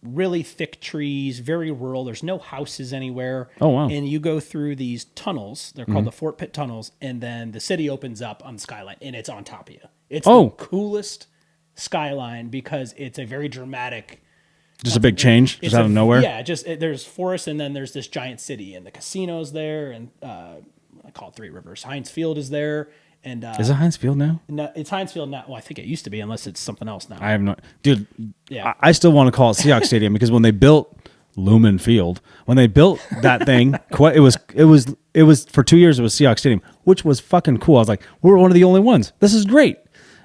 really thick trees, very rural. There's no houses anywhere. Oh, wow. And you go through these tunnels. They're called the Fort Pitt tunnels. And then the city opens up on the skyline and it's on top of you. It's the coolest skyline because it's a very dramatic. Just a big change, just out of nowhere. Yeah, there's forest and then there's this giant city and the casino's there and I call it Three Rivers. Heinz Field is there, and is it Heinz Field now? No, it's Heinz Field now. Well, I think it used to be, unless it's something else now. I have no, dude. Yeah, I still want to call it Seahawks Stadium because when they built Lumen Field, when they built that thing, it was for 2 years. It was Seahawks Stadium, which was fucking cool. I was like, we're one of the only ones. This is great.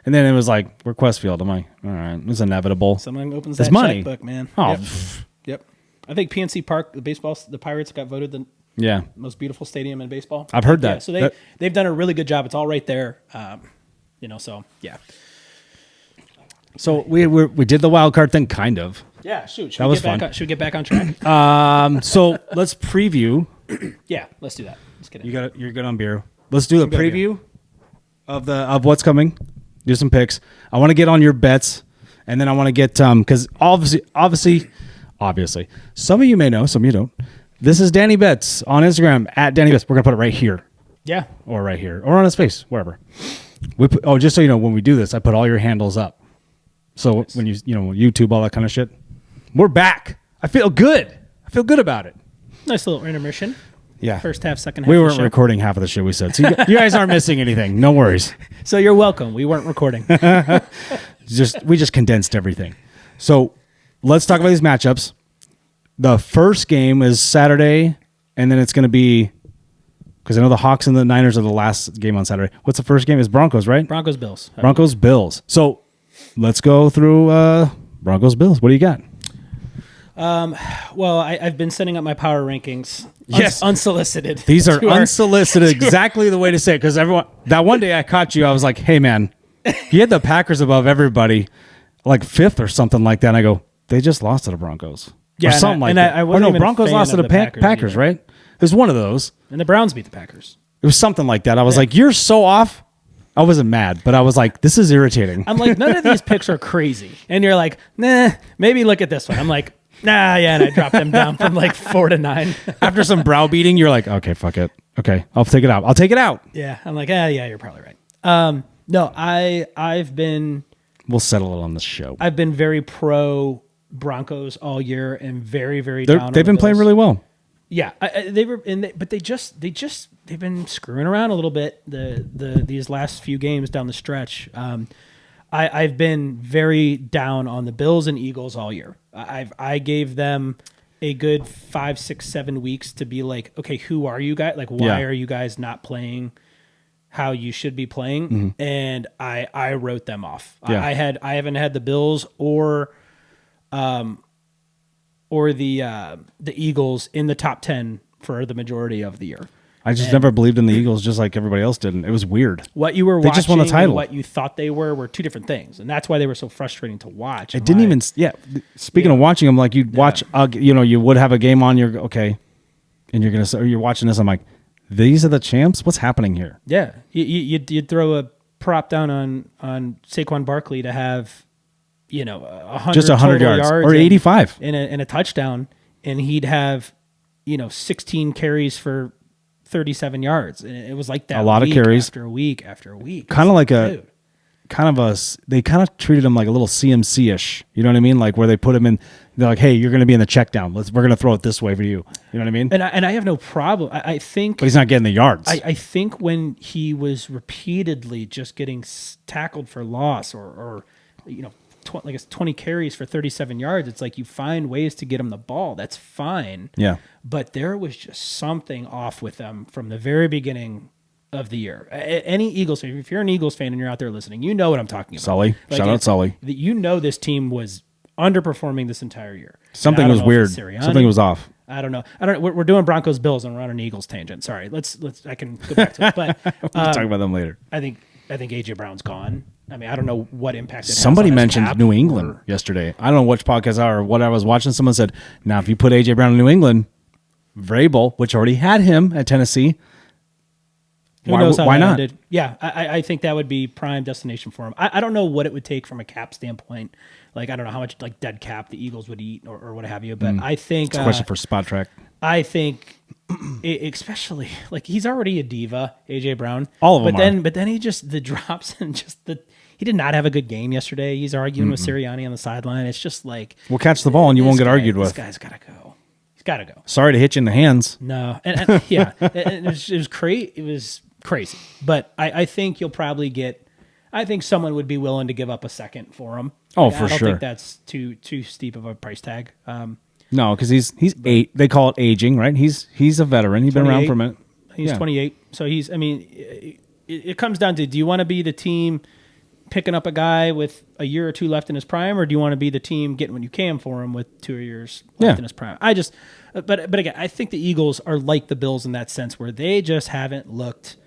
And then it was like, we're Quest Field. I'm like, all right, it's inevitable. Someone opens it's that money. checkbook, man. Oh, yep. I think PNC Park, the Pirates got voted the most beautiful stadium in baseball. I've heard that. Yeah, so they've done a really good job. It's all right there. So yeah. So we did the wild card thing, kind of. Yeah, shoot. That was fun. Should we get back on track? So let's preview. Yeah, let's do that. Let's get it. You're good on beer. Let's do the preview of what's coming. Do some picks. I want to get on your bets, and then I want to get because obviously, some of you may know, some of you don't. This is Danny Betts on Instagram at Danny Betts. We're gonna put it right here. Yeah. Or right here. Or on his face, wherever. Just so you know, when we do this, I put all your handles up. So nice. When YouTube, all that kind of shit. We're back. I feel good. I feel good about it. Nice little intermission. Yeah. First half, second half. We weren't recording half of the shit we said. So you guys aren't missing anything. No worries. So you're welcome. We weren't recording. We just condensed everything. So let's talk about these matchups. The first game is Saturday, and then it's going to be because I know the Hawks and the Niners are the last game on Saturday. What's the first game? Is Broncos, right? Broncos-Bills. Broncos-Bills. So let's go through Broncos-Bills. What do you got? Well, I've been setting up my power rankings. Yes. Unsolicited. These are unsolicited, exactly the way to say it. Because everyone, that one day I caught you, I was like, hey, man, you had the Packers above everybody, like 5th or something like that. And I go, they just lost to the Broncos. Yeah, or something like that. I wasn't even Broncos a fan lost to of the Packers, Packers, right? It was one of those. And the Browns beat the Packers. It was something like that. I was like, you're so off. I wasn't mad, but I was like, this is irritating. I'm like, none of these picks are crazy. And you're like, nah, maybe look at this one. I'm like, nah, yeah. And I dropped them down from like 4 to 9. After some browbeating, you're like, okay, fuck it. Okay, I'll take it out. I'll take it out. Yeah. I'm like, yeah, you're probably right. No, I've been... We'll settle it on this show. I've been very pro Broncos all year and very, very down on They've been playing really well. Yeah, but they've been screwing around a little bit these last few games down the stretch. I've been very down on the Bills and Eagles all year. I gave them a good 5, 6, 7 weeks to be like, okay, who are you guys? Like, why are you guys not playing how you should be playing? Mm-hmm. And I wrote them off. Yeah. I haven't had the Bills or the Eagles in the top 10 for the majority of the year. I just never believed in the Eagles, just like everybody else didn't. It was weird. What you were watching, just won the title. And what you thought they were two different things, and that's why they were so frustrating to watch. It didn't even. Yeah. Speaking of watching them, like you'd watch, you would have a game on. You're okay, and you're watching this. I'm like, these are the champs. What's happening here? Yeah, you'd throw a prop down on Saquon Barkley to have, 100 yards or 85 in a touchdown, and he'd have, 16 carries for 37 yards, and it was like that. A lot of carries after week after week. Kind of like they kind of treated him like a little CMC-ish. You know what I mean? Like where they put him in. They're like, hey, you're going to be in the check down. We're going to throw it this way for you. You know what I mean? And I have no problem. I think, but he's not getting the yards. I think when he was repeatedly just getting tackled for loss or 20 carries for 37 yards, it's like you find ways to get him the ball. That's fine. Yeah. But there was just something off with them from the very beginning of the year. Any Eagles fan, if you're an Eagles fan and you're out there listening, you know what I'm talking about. Sully. Shout out Sully. You know this team was underperforming this entire year. Something was weird. Something was off. I don't know. We're doing Broncos Bills and we're on an Eagles tangent. Sorry. Let's I can go back to it. But we'll talk about them later. I think AJ Brown's gone. I mean, I don't know what impact it has. Somebody mentioned New England yesterday. I don't know which podcast or what I was watching. Someone said, now if you put AJ Brown in New England, Vrabel, which already had him at Tennessee, who knows how why that not? ended. Yeah, I think that would be prime destination for him. I don't know what it would take from a cap standpoint. Like, I don't know how much like dead cap the Eagles would eat or what have you. But I think it's a question for Spot Track. I think, especially like he's already a diva, AJ Brown. All of them but then he just the drops and just he did not have a good game yesterday. He's arguing with Sirianni on the sideline. It's just like, we'll catch the ball and you won't get argued with. This guy's got to go. He's got to go. Sorry to hit you in the hands. No, and yeah, it was crazy. It was crazy. But I think you'll probably get. I think someone would be willing to give up a second for him. Oh, for sure. I don't think that's too steep of a price tag. No, because he's 8. They call it aging, right? He's a veteran. He's been around for a minute. He's 28. So he's. I mean, it comes down to: do you want to be the team picking up a guy with a year or two left in his prime, or do you want to be the team getting what you can for him with 2 years left in his prime? But again, I think the Eagles are like the Bills in that sense, where they just haven't looked.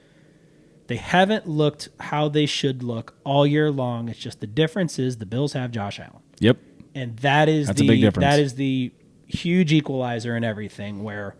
They haven't looked how they should look all year long. It's just the difference is the Bills have Josh Allen. Yep, and that's a big difference. That is the huge equalizer in everything. Where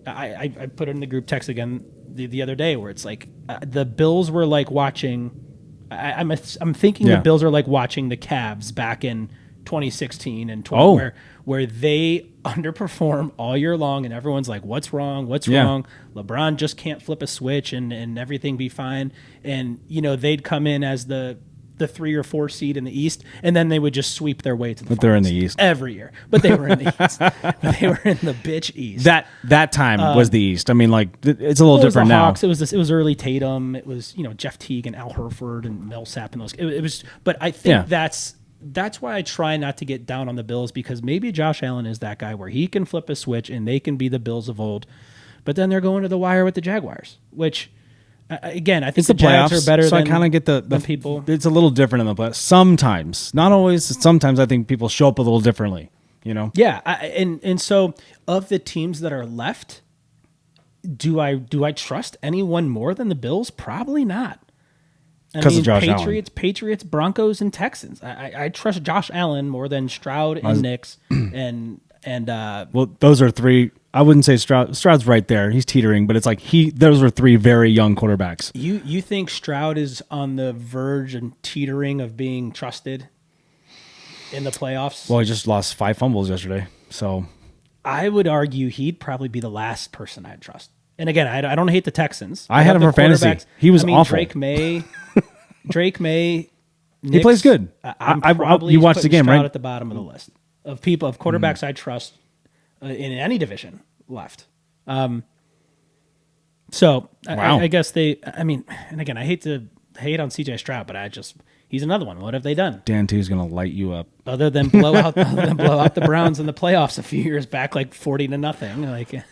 I put it in the group text again the other day, where it's like the Bills were like watching. I'm thinking the Bills are like watching the Cavs back in 2016 and 20, where they underperform all year long, and everyone's like, "What's wrong? What's wrong?" LeBron just can't flip a switch and everything be fine. And they'd come in as the 3 or 4 seed in the East, and then they would just sweep their way to the. But they're in the East every year. But they were in the East. But they were in the bitch East. That time was the East. I mean, like it's a little different now. Hawks. It was early Tatum. It was Jeff Teague and Al Horford and Millsap and those. It was. But I think that's why I try not to get down on the Bills, because maybe Josh Allen is that guy where he can flip a switch and they can be the Bills of old. But then they're going to the wire with the Jaguars, which. Again, I think the Jags are better than, I kind of get the people. It's a little different in the playoffs. Sometimes, not always. Sometimes I think people show up a little differently. Yeah, and so of the teams that are left, do I trust anyone more than the Bills? Probably not. Because of Josh Patriots, Broncos, and Texans. I trust Josh Allen more than Stroud and Nix and well, those are three. I wouldn't say Stroud's right there. He's teetering, but it's like those are three very young quarterbacks. You think Stroud is on the verge and teetering of being trusted in the playoffs? Well, he just lost 5 fumbles yesterday, so I would argue he'd probably be the last person I'd trust. And again, I don't hate the Texans. I had him for fantasy. He was awful. Drake May. Nix, he plays good. You watched the game, Stroud right? at the bottom of the list of quarterbacks I trust in any division left. So wow. I guess and again, I hate to hate on CJ Stroud, but he's another one. What have they done? Dan T's going to light you up. Other than blow out the Browns in the playoffs a few years back, like 40-0. Like,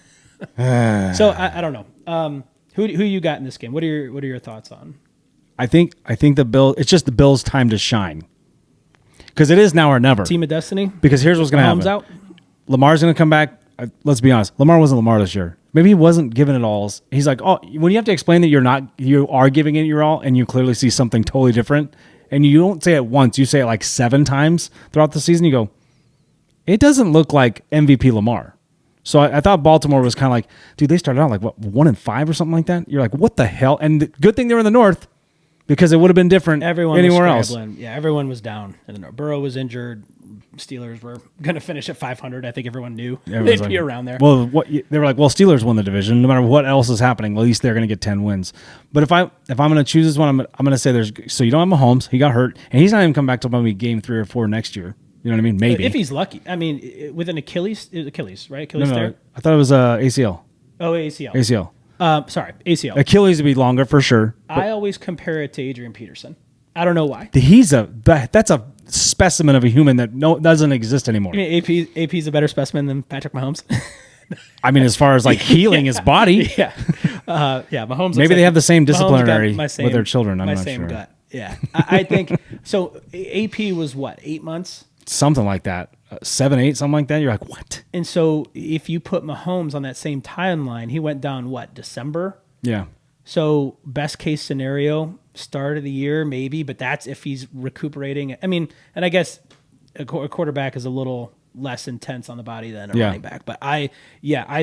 so I don't know. Who you got in this game? What are your thoughts on? I think the Bills. It's just the Bills' time to shine, because it is now or never. Team of destiny. Because here's what's going to happen. Out. Lamar's going to come back. Let's be honest. Lamar wasn't Lamar this year. Maybe he wasn't giving it all. He's like, oh, when you have to explain that you are giving it your all, and you clearly see something totally different, and you don't say it once, you say it like 7 times throughout the season. You go, it doesn't look like MVP Lamar. So I thought Baltimore was kind of like, dude, they started out like 1-5 or something like that. You're like, what the hell? And the good thing they were in the North, because it would have been different anywhere else. Yeah, everyone was down in the North. Burrow was injured. Steelers were going to finish at 500. I think everyone knew they'd be around there. Well, they were like, well, Steelers won the division. No matter what else is happening, at least they're going to get 10 wins. But if I'm going to choose this one, I'm going to say so you don't have Mahomes. He got hurt, and he's not even coming back till maybe game 3 or 4 next year. You know what I mean? Maybe. If he's lucky. I mean, with an Achilles, right? Achilles no, tear? I thought it was ACL. Oh, ACL. ACL. Sorry, ACL. Achilles would be longer for sure. I always compare it to Adrian Peterson. I don't know why. That's a specimen of a human that doesn't exist anymore. You mean AP's a better specimen than Patrick Mahomes? I mean, as far as like healing his body. Yeah. Mahomes. Maybe they have the same disciplinary with their children. I'm not sure. Gut. Yeah. I think so. AP was what, 8 months? Something like that. 7, 8, something like that. You're like, what? And so if you put Mahomes on that same timeline, he went down December? Yeah. So best case scenario, start of the year, maybe, but that's if he's recuperating. I mean, and I guess a quarterback is a little less intense on the body than a running back. But I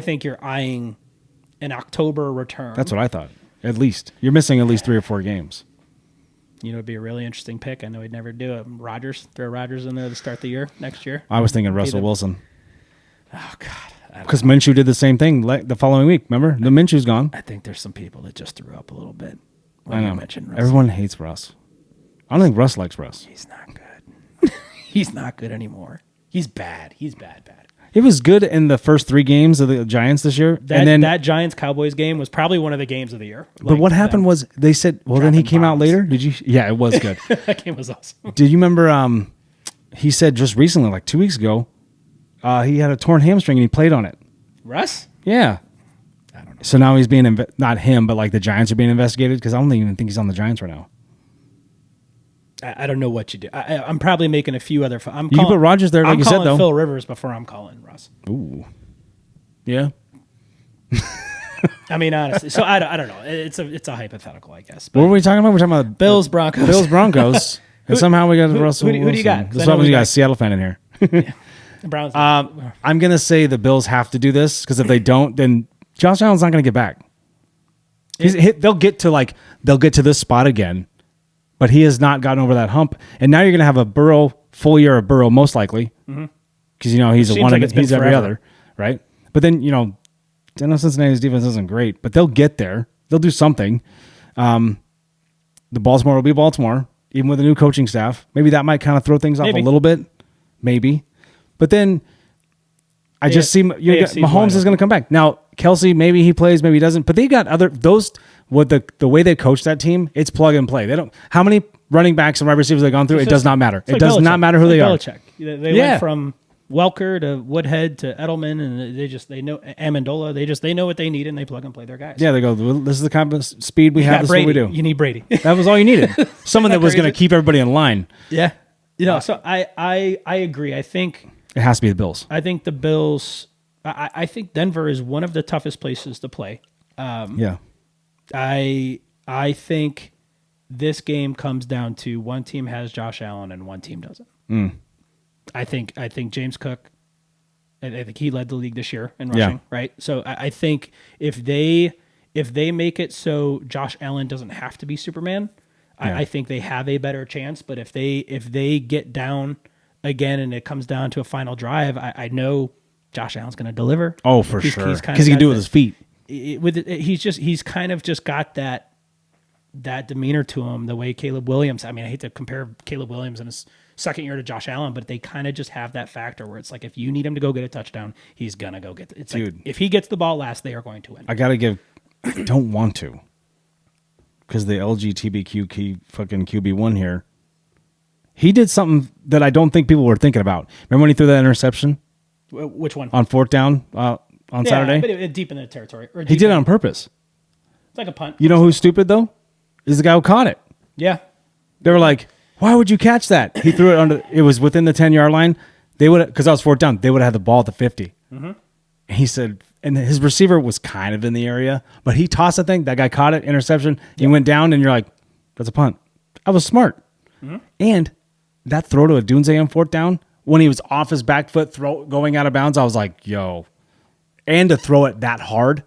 think you're eyeing an October return. That's what I thought. At least. You're missing at least 3 or 4 games. It'd be a really interesting pick. I know he'd never do it. Throw Rodgers in there to start the year next year. I was thinking Russell Wilson. Oh, God. Because Minshew did the same thing the following week. Remember? The Minshew's gone. I think there's some people that just threw up a little bit I when know. you mentioned Russ. Everyone hates Russ. I don't think Russ likes Russ. He's not good. He's not good anymore. He's bad. He's bad. It was good in the first 3 games of the Giants this year. That Giants-Cowboys game was probably one of the games of the year. But what happened was they said, well, then he came out later. Did you? Yeah, it was good. That game was awesome. Did you remember he said just recently, like 2 weeks ago, he had a torn hamstring and he played on it. Russ? Yeah. I don't know. So now he's being, not him, but like the Giants are being investigated because I don't even think he's on the Giants right now. I don't know what you do. I'm probably making a few other. You can put Rodgers there, like you said, though. I'm calling Phil Rivers before I'm calling Russ. Ooh. Yeah. I mean, honestly. So I don't know. It's a hypothetical, I guess. What were we talking about? We're talking about Bills, Broncos. Bills, Broncos. And somehow we got Russell Wilson. Who do you got? This is what we got a Seattle fan in here. Yeah. The Browns. I'm going to say the Bills have to do this because if they don't, then Josh Allen's not going to get back. They'll get to this spot again. But he has not gotten over that hump, and now you're going to have a full year of Burrow most likely, because he's he's every other, right? But then I know Cincinnati's defense isn't great, but they'll get there. They'll do something. The Baltimore will be Baltimore, even with a new coaching staff. Maybe that might kind of throw things off a little bit, maybe. But then I just see Mahomes is going to come back now. Kelsey, maybe he plays, maybe he doesn't. But they got the way they coach that team, it's plug and play. They don't. How many running backs and wide receivers they've gone through? It does not matter. It does not matter who they are. Belichick. They went from Welker to Woodhead to Edelman, and they know Amendola. They know what they need, and they plug and play their guys. Yeah, they go, this is the kind of speed we have. This is what we do. You need Brady. That was all you needed. Someone that was going to keep everybody in line. Yeah. So I agree. I think It has to be the Bills. I think the Bills. I think Denver is one of the toughest places to play. Yeah. I think this game comes down to one team has Josh Allen and one team doesn't. I think James Cook. I think he led the league this year in rushing, right? So I think if they make it so Josh Allen doesn't have to be Superman, I think they have a better chance. But if they get down again and it comes down to a final drive, I know Josh Allen's going to deliver. Oh, for sure, because he can do it with his feet. He's kind of just got that demeanor to him, the way Caleb Williams. I mean, I hate to compare Caleb Williams in his second year to Josh Allen, but they kind of just have that factor where it's like if you need him to go get a touchdown, he's gonna go get it. It's Dude, like if he gets the ball last, they are going to win. I don't want to, because the LGBTQ fucking QB1 here, he did something that I don't think people were thinking about. Remember when he threw that interception? Which one? On fourth down on Saturday? But it deep in the territory. He did it on purpose. It's like a punt. You know who's stupid, though? Is the guy who caught it. Yeah. They were like, why would you catch that? He threw it it was within the 10-yard line. They would, because I was fourth down, they would have had the ball at the 50. Mm-hmm. And he said, and his receiver was kind of in the area, but he tossed the thing. That guy caught it, interception. He went down, and you're like, that's a punt. I was smart. Mm-hmm. And that throw to Adunze on fourth down, when he was off his back foot going out of bounds, I was like, yo. And to throw it that hard,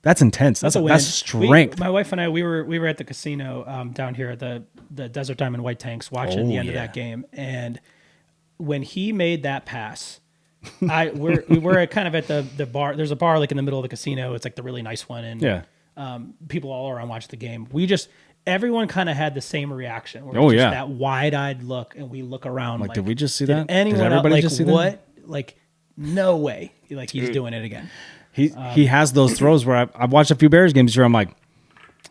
that's intense. That's strength. My wife and I, we were at the casino down here at the Desert Diamond White Tanks watching the end of that game. And when he made that pass, we're kind of at the bar. There's a bar like in the middle of the casino. It's like the really nice one. And people all around watch the game. Everyone kind of had the same reaction. That wide-eyed look, and we look around. Like, did we just see that? Anyone did everybody else, just see what? That? Like, no way. Like, he's doing it again. He has those throws where I've watched a few Bears games here. I'm like,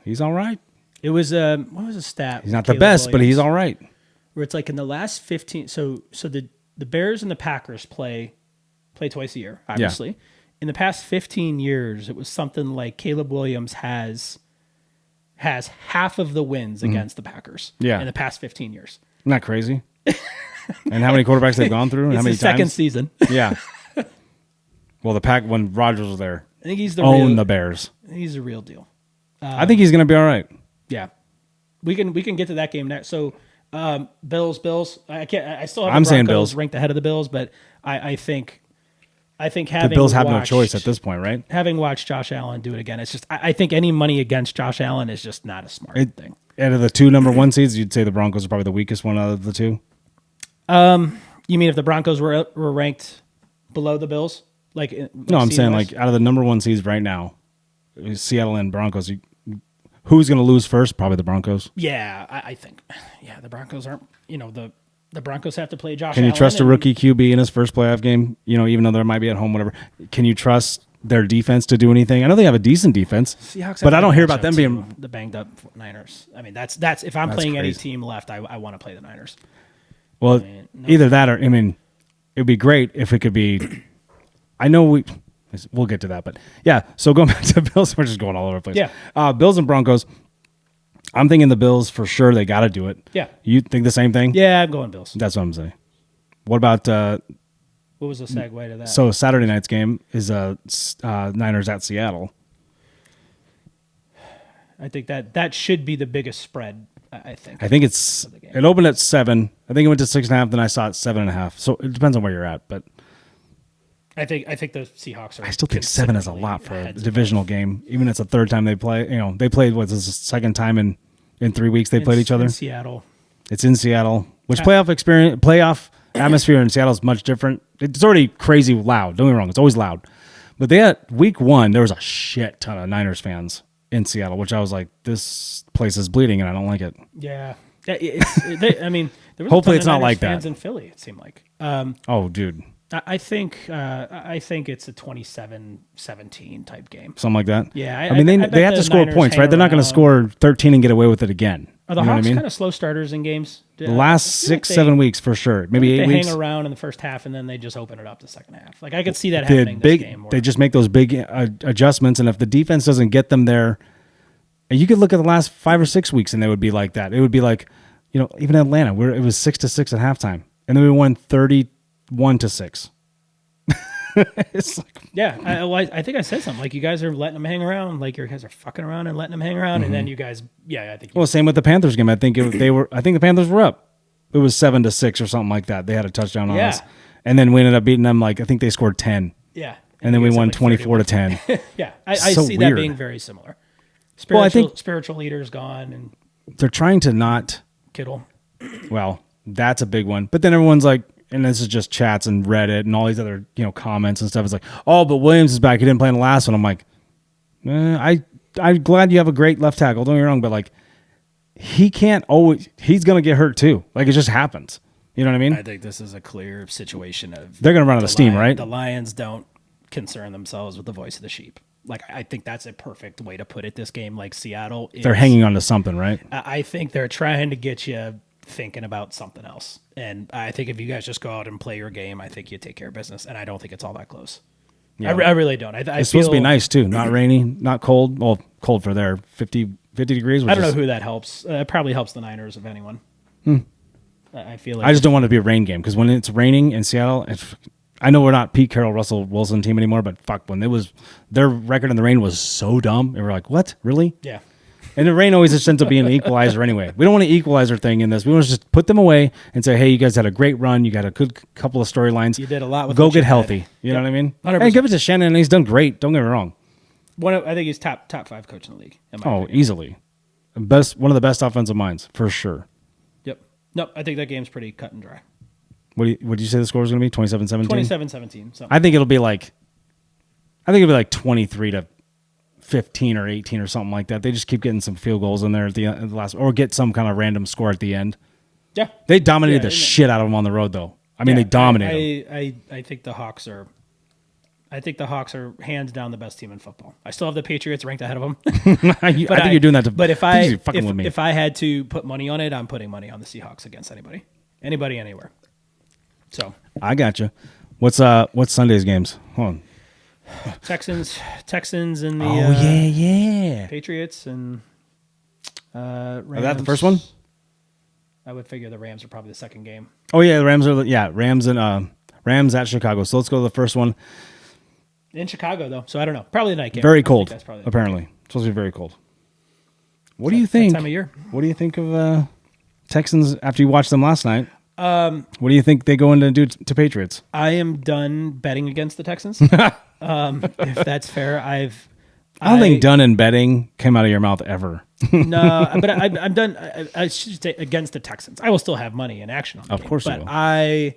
he's all right. It was what was the stat? He's not the best, but he's all right. Where it's like in the last 15. So the Bears and the Packers play twice a year, obviously. Yeah. In the past 15 years, it was something like Caleb Williams has half of the wins against the Packers. Yeah. In the past 15 years. Isn't that crazy? And how many quarterbacks they've gone through? And how many times? Second season. Yeah. Well, the Pack when Rodgers was there, I think he's the Bears. He's the real deal. I think he's going to be all right. Yeah, we can get to that game next. So, Bills. I still have I'm the saying Broncos Bills ranked ahead of the Bills, but I think having the Bills have no choice at this point, right? Having watched Josh Allen do it again, it's just I think any money against Josh Allen is just not a smart thing. Out of the two number one seeds, you'd say the Broncos are probably the weakest one out of the two. You mean if the Broncos were ranked below the Bills? No, I'm saying like out of the number one seeds right now, Seattle and Broncos. Who's going to lose first? Probably the Broncos. Yeah, I think. Yeah, the Broncos aren't. The Broncos have to play Josh. Can you trust a rookie QB in his first playoff game? Even though they might be at home, whatever. Can you trust their defense to do anything? I know they have a decent defense, but I don't hear about them being the banged up Niners. I mean, that's if I'm playing crazy. Any team left, I want to play the Niners. Well, either that or it'd be great if it could be. I know we'll get to that, but yeah. So going back to Bills, we're just going all over the place. Yeah. Bills and Broncos. I'm thinking the Bills for sure. They got to do it. Yeah. You think the same thing? Yeah, I'm going Bills. That's what I'm saying. What about? What was the segue to that? So Saturday night's game is Niners at Seattle. I think that should be the biggest spread. I think. I think it opened at 7. I think it went to 6.5. Then I saw it 7.5. So it depends on where you're at, but. I think the Seahawks are. I still think 7 is a lot for a divisional game, even if it's the third time they play. They played this is the second time in 3 weeks they played each other. In Seattle. It's in Seattle, which playoff atmosphere in Seattle is much different. It's already crazy loud. Don't get me wrong, it's always loud. But they had week 1, there was a shit ton of Niners fans in Seattle, which I was like, this place is bleeding, and I don't like it. Yeah, there was hopefully it's not Niners like fans that in Philly. It seemed like. Oh, dude. I think it's a 27-17 type game. Something like that? Yeah. I mean, they have to score points, right? They're not going to score 13 and get away with it again. Are the Hawks kind of slow starters in games? The last 6-7 weeks for sure. Maybe 8 weeks. They hang around in the first half and then they just open it up the second half. Like I could see that happening this game. They just make those big adjustments, and if the defense doesn't get them there, and you could look at the last 5 or 6 weeks and they would be like that. It would be like, even Atlanta, where it was 6-6 at halftime. And then we won 30 1-6. It's like, Yeah, I think I said something like you guys are letting them hang around, like you guys are fucking around and letting them hang around, and then you guys, I think. well, same with the Panthers game. I think I think the Panthers were up. It was 7-6 or something like that. They had a touchdown on us, and then we ended up beating them. Like I think they scored 10. Yeah, and then we won like 24-10. Yeah, I So see weird. that being very similar. Well, I think spiritual leader's gone and they're trying to not. Kittle. Well, that's a big one. But then everyone's like, and this is just chats and Reddit and all these other comments and stuff. It's like, oh, but Williams is back. He didn't play in the last one. I'm like, I'm glad you have a great left tackle. Don't get me wrong, but like, he can't always. He's gonna get hurt too. Like it just happens. You know what I mean? I think this is a clear situation of they're gonna run out of steam, right? The Lions don't concern themselves with the voice of the sheep. Like I think that's a perfect way to put it. This game, like Seattle, They're hanging on to something, right? I think they're trying to get you thinking about something else. And I think if you guys just go out and play your game, I think you take care of business. And I don't think it's all that close. Yeah. I really don't. It's supposed to be nice too. Not rainy, not cold. Well, cold for there. 50 degrees. I don't know who that helps. It probably helps the Niners, if anyone. I feel like I just don't want it to be a rain game because when it's raining in Seattle, I know we're not Pete Carroll, Russell Wilson team anymore, but fuck, when it was their record in the rain was so dumb. And we're like, what? Really? Yeah. And the rain always just ends up being an equalizer anyway. We don't want an equalizer thing in this. We want to just put them away and say, hey, you guys had a great run. You got a good couple of storylines. You did a lot with Go get healthy. You know what I mean? 100%. And give it to Shannon, and he's done great. Don't get me wrong. I think he's top 5 coach in the league. Easily. One of the best offensive minds, for sure. Yep. Nope, I think that game's pretty cut and dry. What did you say the score is going to be? 27-17? 27-17. I think it'll be like 23-15 or 18 or something like that. They just keep getting some field goals in there at the last, or get some kind of random score at the end. Yeah, they dominated the shit out of them on the road, though. I mean, they dominated them. I think the Hawks are. I think the Hawks are hands down the best team in football. I still have the Patriots ranked ahead of them. I think you're doing that. But if I had to put money on it, I'm putting money on the Seahawks against anybody, anywhere. So I got you. What's Sunday's games? Hold on. Texans, and the Patriots and Rams. Is that the first one? I would figure the Rams are probably the second game. Oh yeah, the Rams are Rams at Chicago. So let's go to the first one. In Chicago though, so I don't know. Probably the night game. Very cold. Apparently, it's supposed to be very cold. What do you think? That time of year. What do you think of Texans after you watched them last night? What do you think they go in to do to Patriots? I am done betting against the Texans. If that's fair, I don't think done in betting came out of your mouth ever. No, but I'm done. I should say against the Texans. I will still have money in action on the game, course, but you will.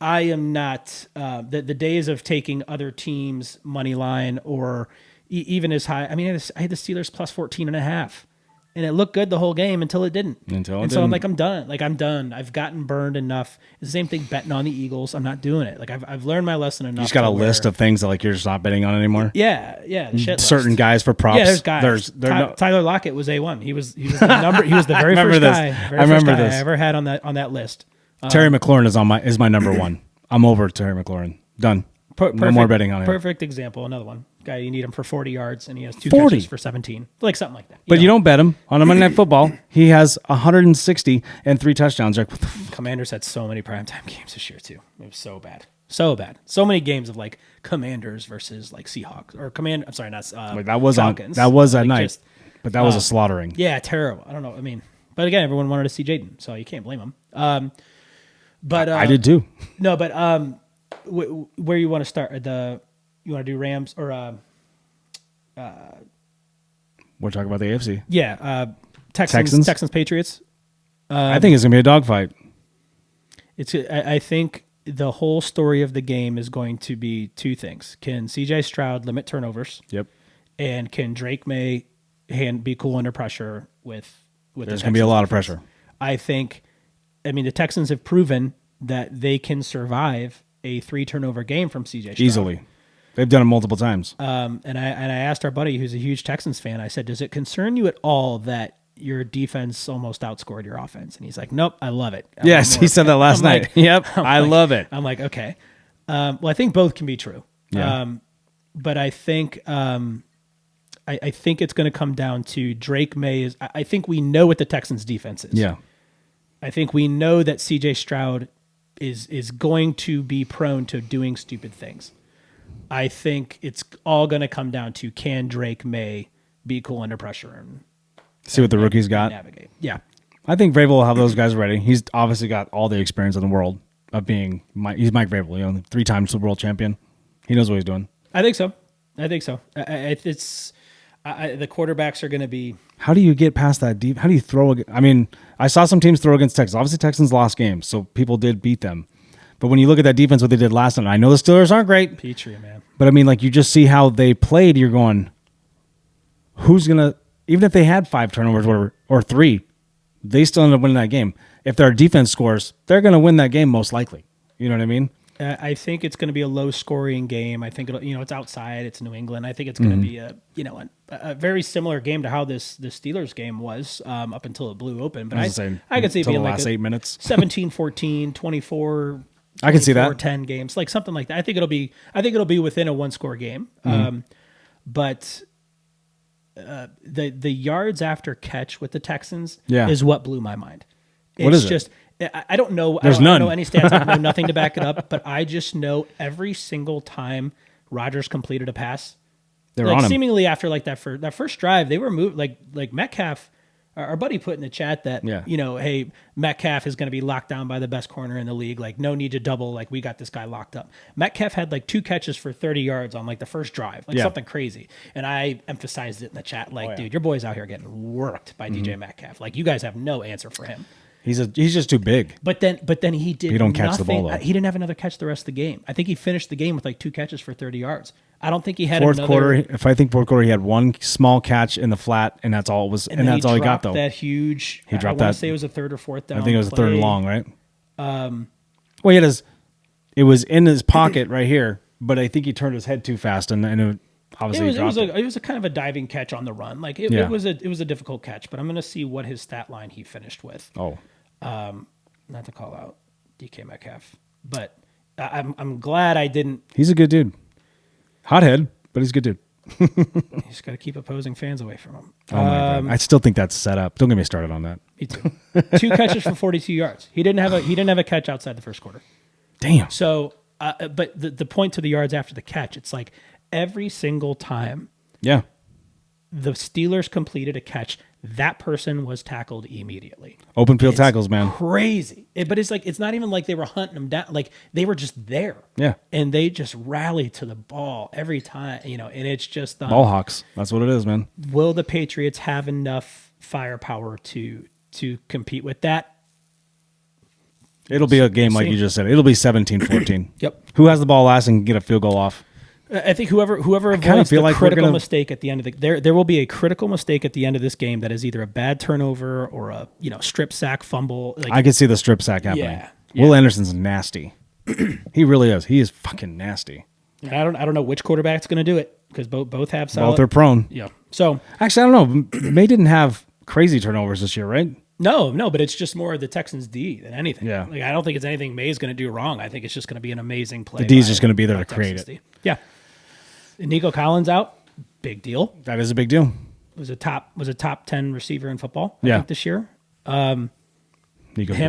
I am not the days of taking other teams' money line or even as high. I mean, I had the Steelers plus 14.5. And it looked good the whole game until it didn't. So I'm like, I'm done. I've gotten burned enough. It's the same thing betting on the Eagles. I'm not doing it. Like I've learned my lesson enough. You just got a list of things that like you're just not betting on anymore. Yeah. The shit Certain list. guys for props. Yeah, there's guys. Tyler Lockett was A1. He was the number. He was the very first guy. I remember this. I ever had on that list. Terry McLaurin is my number one. I'm over Terry McLaurin. Done. No more betting on him. Perfect example. Another one. Guy, you need him for 40 yards, and he has 2 catches for 17. Like something like that. But you don't bet him on a Monday Night Football. He has 160 and 3 touchdowns. Like, Commanders had so many primetime games this year, too. It was so bad. So bad. So many games of, like, Commanders versus, like, Seahawks. Or I'm sorry, not that was Falcons. That was that night. But that was a slaughtering. Yeah, terrible. I don't know. I mean, but again, everyone wanted to see Jaden, so you can't blame him. But I did, too. No, but where you want to start? You want to do Rams or we're talking about the AFC. Yeah, Texans, Patriots. I think it's gonna be a dogfight. I think the whole story of the game is going to be 2 things: can CJ Stroud limit turnovers? Yep. And can Drake May be cool under pressure with? There's gonna be a lot of pressure. I think. I mean, the Texans have proven that they can survive a 3 turnover game from CJ Stroud. Easily. They've done it multiple times. And I asked our buddy who's a huge Texans fan, I said, does it concern you at all that your defense almost outscored your offense? And he's like, nope, I love it. Yes, he said that last night. Yep, I love it. I'm like, okay. Well, I think both can be true. Yeah. But I think I think it's going to come down to Drake May. I think we know what the Texans defense is. Yeah. I think we know that CJ Stroud is going to be prone to doing stupid things. I think it's all going to come down to, can Drake May be cool under pressure and see what the rookies got? Navigate. Yeah. I think Vrabel will have those guys ready. He's obviously got all the experience in the world of being he's Mike Vrabel, 3-time Super Bowl champion. He knows what he's doing. I think so. The quarterbacks are going to be. How do you get past that deep? How do you throw? I mean, I saw some teams throw against Texans. Obviously, Texans lost games, so people did beat them. But when you look at that defense, what they did last night, I know the Steelers aren't great. Petrie, man. But I mean, like, you just see how they played. You're going, who's gonna? Even if they had 5 turnovers, whatever, or 3, they still end up winning that game. If their defense scores, they're gonna win that game most likely. You know what I mean? I think it's going to be a low-scoring game. I think it's outside. It's New England. I think it's going to be a very similar game to how the Steelers game was up until it blew open. But I could see it being the like last 8 minutes, 17-14, 24. I can see that 10 games, like something like that. I think it'll be within a 1-score game. But the yards after catch with the Texans is what blew my mind. What is it? Just. I don't know. There's none. I don't none. know any stats. I know nothing to back it up. But I just know every single time Rodgers completed a pass, they were on him. Seemingly after like that first drive, they were moved. Like Metcalf, our buddy put in the chat that hey, Metcalf is going to be locked down by the best corner in the league. Like, no need to double. Like, we got this guy locked up. Metcalf had like 2 catches for 30 yards on like the first drive, something crazy. And I emphasized it in the chat, like, dude, your boy's out here getting worked by DJ Metcalf. Like, you guys have no answer for him. He's just too big. But then he did. He don't catch the ball, though. He didn't have another catch the rest of the game. I think he finished the game with like 2 catches for 30 yards. I don't think he had fourth quarter. If I think fourth quarter, he had 1 small catch in the flat, and that's all it was. And that's all he got though. That huge. He dropped I that. Say it was a 3rd or 4th down. I think it was play. a 3rd and long, right? Well, he had it was in his pocket right here, but I think he turned his head too fast, and it obviously it was a kind of a diving catch on the run. Like it was a difficult catch, but I'm going to see what his stat line he finished with. Oh. Not to call out DK Metcalf, but I'm glad I didn't. He's a good dude. Hothead, but he's a good dude. You just got to keep opposing fans away from him. Oh my God. I still think that's set up. Don't get me started on that. Me too. 2 catches for 42 yards. He didn't have a catch outside the first quarter. Damn. So, but the point to the yards after the catch, it's like every single time. Yeah. The Steelers completed a catch, that person was tackled immediately. Open field tackles, man. Crazy. But it's like, it's not even like they were hunting them down. Like, they were just there. Yeah. And they just rallied to the ball every time, and it's just... ball hawks. That's what it is, man. Will the Patriots have enough firepower to compete with that? It'll be a game like you just said. It'll be 17-14. Yep. Who has the ball last and can get a field goal off? I think whoever avoids the critical mistake at the end of there will be a critical mistake at the end of this game that is either a bad turnover or a strip sack fumble. Like, I could see the strip sack happening. Yeah. Will Anderson's nasty. He really is. He is fucking nasty. And I don't know which quarterback's going to do it because both have solid. Both are prone. Yeah. So actually, I don't know. May didn't have crazy turnovers this year, right? No, but it's just more of the Texans D than anything. Yeah. Like, I don't think it's anything May's going to do wrong. I think it's just going to be an amazing play. The D's just going to be there to create it. D. Yeah. Nico Collins out, big deal. That is a big deal. Was a top 10 receiver in football. I think this year. Him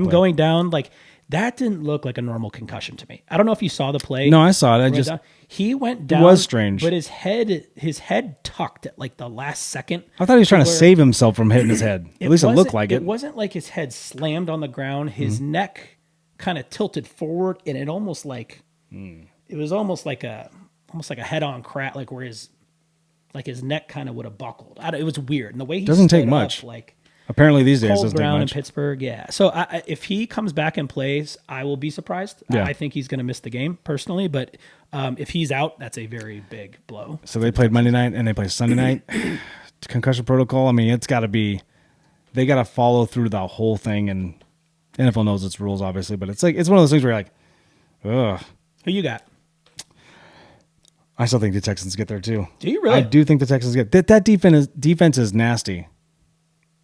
going down, like, that didn't look like a normal concussion to me. I don't know if you saw the play. No, I saw it. He went down. It was strange, but his head tucked at like the last second. I thought he was trying to save himself from hitting his head. At least it looked like it. It wasn't like his head slammed on the ground. His neck kind of tilted forward, and it almost like it was almost like a head-on crack, like where his neck kind of would have buckled. It was weird, and the way he doesn't take stood much. Up, like apparently these days cold doesn't take ground much. in Pittsburgh, yeah. So if he comes back and plays, I will be surprised. Yeah. I think he's going to miss the game personally, but if he's out, that's a very big blow. So they played Monday night and they play Sunday night. Concussion protocol. I mean, it's got to be. They got to follow through the whole thing, and NFL knows its rules, obviously. But it's one of those things where you're like, ugh. Who you got? I still think the Texans get there too. Do you really? I do think the Texans get that defense is nasty.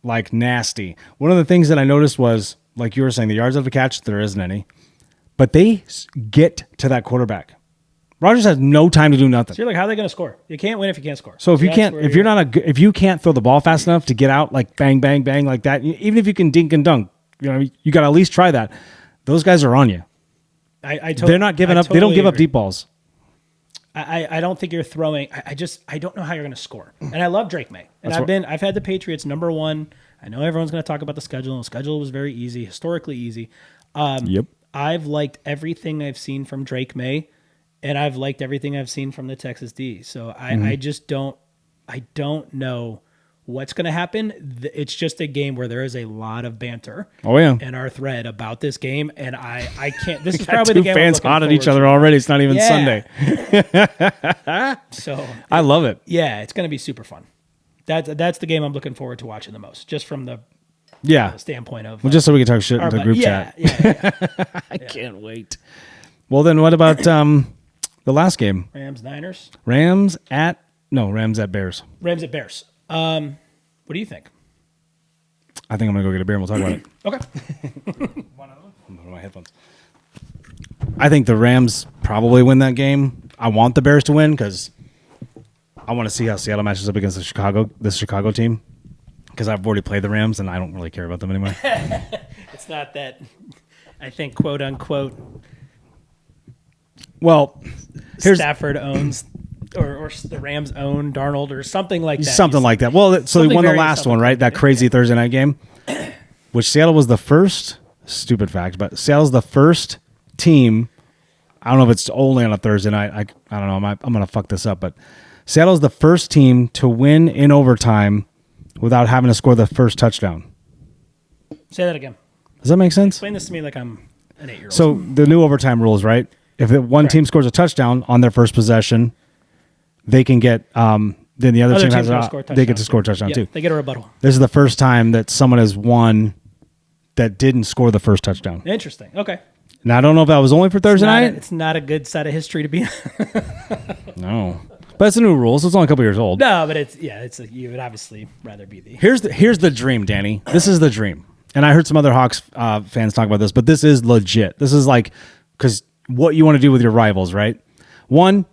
Like nasty. One of the things that I noticed was, like you were saying, the yards after catch, there isn't any. But they get to that quarterback. Rodgers has no time to do nothing. So you're like, how are they going to score? You can't win if you can't score. So if you can't throw the ball fast enough to get out like bang, bang, bang like that, even if you can dink and dunk, you got to at least try that. Those guys are on you. They're not giving up. They don't give up deep balls. I don't think you're throwing. I don't know how you're going to score. And I love Drake May. And I've had the Patriots number one. I know everyone's going to talk about the schedule. And the schedule was very easy, historically easy. Yep. I've liked everything I've seen from Drake May, and I've liked everything I've seen from the Texas D. So I just don't. I don't know what's going to happen. It's just a game where there is a lot of banter. Oh yeah. In our thread about this game, and I can't. This is Got probably two the game fans hot at each other to. already. It's not even Sunday. So I love it. Yeah, it's going to be super fun. That's the game I'm looking forward to watching the most, just from the standpoint of just so we can talk shit in the group chat. Yeah. I can't wait. Well, then what about the last game? Rams Niners. Rams at Bears. Rams at Bears. What do you think? I think I'm gonna go get a beer and we'll talk about it. Okay. One of my headphones. I think the Rams probably win that game. I want the Bears to win because I want to see how Seattle matches up against this Chicago team. Because I've already played the Rams and I don't really care about them anymore. It's not that, I think, quote unquote. Well, Stafford owns, or the Rams own Darnold or something like that. Something like that. Well, so he won the last one, right? That crazy Thursday night game, which Seattle was the first. Stupid fact, but Seattle's the first team. I don't know if it's only on a Thursday night. I don't know. I'm going to fuck this up, but Seattle's the first team to win in overtime without having to score the first touchdown. Say that again. Does that make sense? Explain this to me like I'm an 8-year-old. So the new overtime rules, right? If one team scores a touchdown on their first possession, they can get. Then the other team they get to score a touchdown too. They get a rebuttal. This is the first time that someone has won that didn't score the first touchdown. Interesting. Okay. Now I don't know if that was only for Thursday night. It's not a good side of history to be. No. But it's a new rule, so it's only a couple years old. No, but you would obviously rather be the. Here's the dream, Danny. This is the dream. And I heard some other Hawks fans talk about this, but this is legit. This is like, because what you want to do with your rivals, right? One,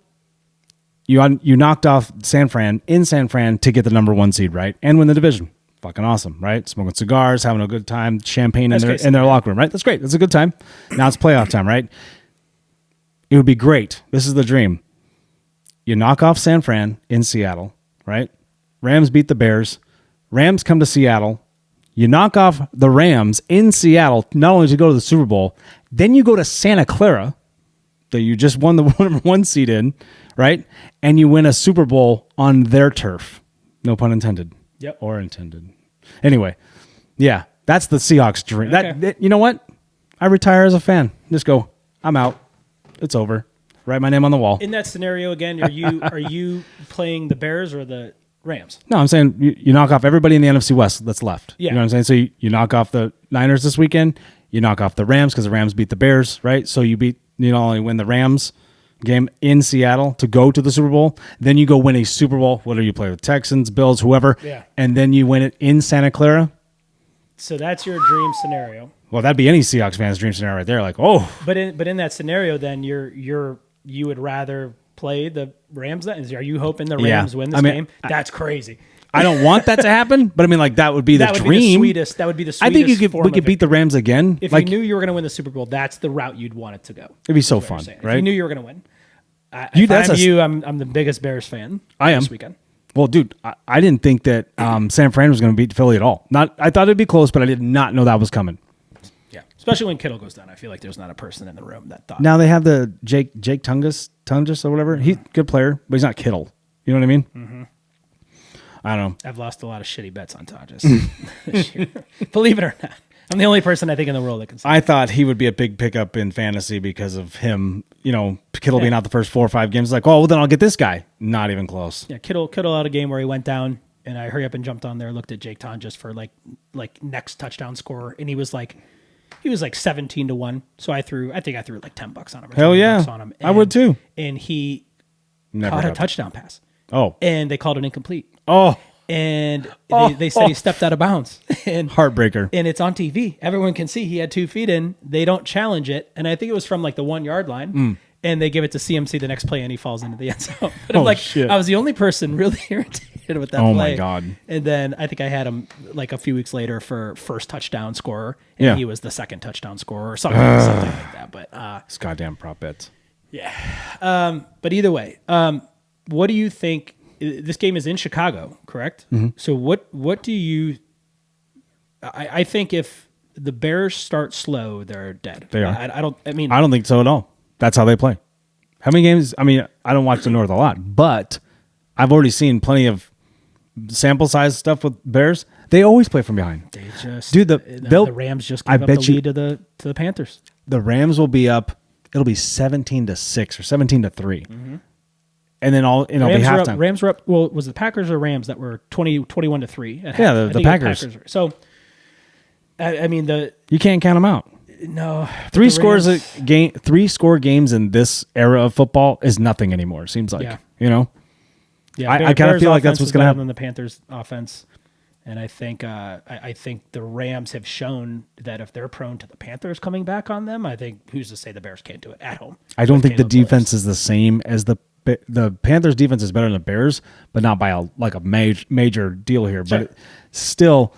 you knocked off San Fran to get the number 1 seed, right? And win the division. Fucking awesome, right? Smoking cigars, having a good time, champagne in their locker room, right? That's great. That's a good time. Now it's playoff time, right? It would be great. This is the dream. You knock off San Fran in Seattle, right? Rams beat the Bears. Rams come to Seattle. You knock off the Rams in Seattle, not only to go to the Super Bowl, then you go to Santa Clara, that you just won the number 1 seed in, right? And you win a Super Bowl on their turf. No pun intended. Yep. Or intended. Anyway, yeah, that's the Seahawks dream. Okay. You know what? I retire as a fan. Just go, I'm out. It's over. Write my name on the wall. In that scenario, again, are you playing the Bears or the Rams? No, I'm saying you knock off everybody in the NFC West that's left. Yeah. You know what I'm saying? So you knock off the Niners this weekend. You knock off the Rams because the Rams beat the Bears, right? So you not only win the Rams game in Seattle to go to the Super Bowl, then you go win a Super Bowl, whether you play with Texans, Bills, whoever, and then you win it in Santa Clara. So that's your dream scenario. Well, that'd be any Seahawks fan's dream scenario right there. Like, oh. But in that scenario, then you would rather play the Rams then? Are you hoping the Rams win this game? That's crazy. I don't want that to happen, but I mean, like, that would be the dream. That would be the sweetest. I think we could beat the Rams again. If you knew you were going to win the Super Bowl, that's the route you'd want it to go. It'd be so fun, right? If you knew you were going to win. I'm the biggest Bears fan. I am. This weekend. Well, dude, I didn't think that San Fran was going to beat Philly at all. I thought it'd be close, but I did not know that was coming. Yeah, especially when Kittle goes down. I feel like there's not a person in the room that thought. Now they have the Jake Tungus or whatever. He's a good player, but he's not Kittle. You know what I mean? Mm-hmm. I don't know. I've lost a lot of shitty bets on Tungus this year. Believe it or not. I'm the only person I think in the world that can say I thought he would be a big pickup in fantasy because of him, Kittle being out the first 4 or 5 games. Like, oh, well, then I'll get this guy. Not even close. Yeah, Kittle had a game where he went down, and I hurry up and jumped on there, looked at Jake Ton just for like next touchdown scorer, and he was like 17-1. So I think I threw like $10 on him. Hell yeah, on him. I would too. And he Never caught a touchdown pass. Oh, and they called it incomplete. Oh. And they said he stepped out of bounds. And heartbreaker. And it's on TV. Everyone can see he had 2 feet in. They don't challenge it. And I think it was from like the 1 yard line. And they give it to CMC the next play and he falls into the end zone. But I'm like, shit. I was the only person really irritated. hit him with that Oh, play. my God. And then I think I had him like a few weeks later for first touchdown scorer. And he was the second touchdown scorer or something like that. But It's goddamn prop bets. yeah. But either way, what do you think? This game is in Chicago, correct? Mm-hmm. So what do you? I think if the Bears start slow, they're dead. They are. I don't think so at all. That's how they play. How many games? I mean, I don't watch the North a lot, but I've already seen plenty of sample size stuff with Bears. They always play from behind. They just the Rams just gave up the lead to the Panthers. The Rams will be up. It'll be 17-6 or 17-3, and then Rams be halftime. Rams were up. Well, was it the Packers or Rams that were 21-3. Yeah, the Packers. So, I mean you can't count them out. No, Three score games in this era of football is nothing anymore. It seems like Yeah, I kind of feel like that's what's going to happen. Than the Panthers' offense, and I think I think the Rams have shown that if they're prone to the Panthers coming back on them, I think who's to say the Bears can't do it at home? I don't think the defense is the same as the Panthers' defense is better than the Bears, but not by a major deal here. Sure. But still.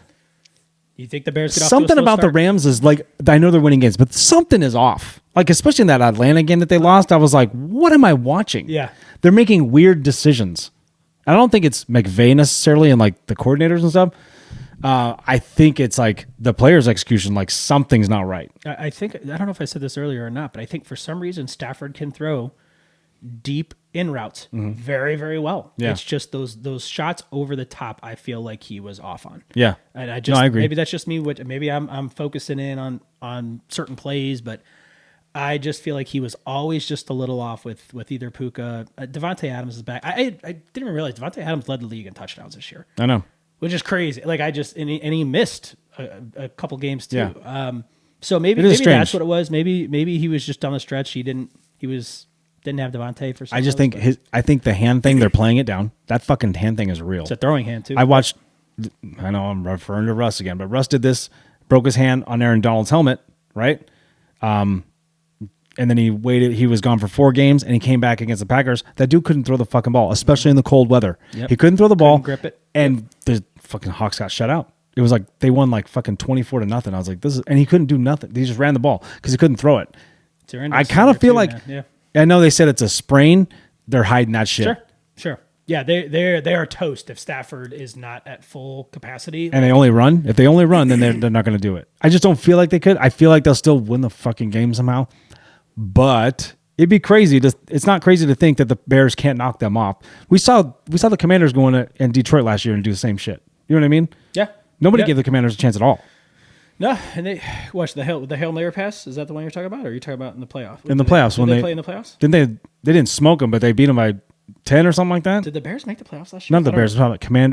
You think the Bears get off something to a slow about start? the Rams is like, I know they're winning games, but something is off. Like, especially in that Atlanta game that they lost, I was like, what am I watching? Yeah. They're making weird decisions. I don't think it's McVay necessarily and like the coordinators and stuff. I think it's like the players' execution, like something's not right. I think, I don't know if I said this earlier or not, but I think for some reason Stafford can throw deep in routes very, very well. Yeah. It's just those shots over the top I feel like he was off on. Yeah. And I agree. Maybe that's just me. Maybe I'm focusing in on certain plays, but I just feel like he was always just a little off with either Puka. Devontae Adams is back. I didn't even realize Devontae Adams led the league in touchdowns this year. I know. Which is crazy. Like and he missed a couple games too. Yeah. So maybe strange. that's what it was. Maybe he was just down the stretch. He didn't have Devontae for some. I just think I think the hand thing, they're playing it down. That fucking hand thing is real. It's a throwing hand too. I know I'm referring to Russ again, but Russ did this, broke his hand on Aaron Donald's helmet, right? And then he waited. He was gone for 4 games, and he came back against the Packers. That dude couldn't throw the fucking ball, especially in the cold weather. Yep. He couldn't throw the ball. Couldn't grip it. And the fucking Hawks got shut out. It was like they won like fucking 24-0. I was like, and he couldn't do nothing. He just ran the ball because he couldn't throw it. I kind of feel like, I know they said it's a sprain. They're hiding that shit. Sure. Yeah, they are toast if Stafford is not at full capacity. And they only run. If they only run, then they're not going to do it. I just don't feel like they could. I feel like they'll still win the fucking game somehow. But it'd be crazy. It's not crazy to think that the Bears can't knock them off. We saw the Commanders go in Detroit last year and do the same shit. You know what I mean? Yeah. Nobody gave the Commanders a chance at all. No, and they watch the Hail Mary pass. Is that the one you're talking about, or are you talking about in the playoffs? In the playoffs, did they play in the playoffs? They didn't smoke them, but they beat them by 10 or something like that. Did the Bears make the playoffs last year? None of the Bears.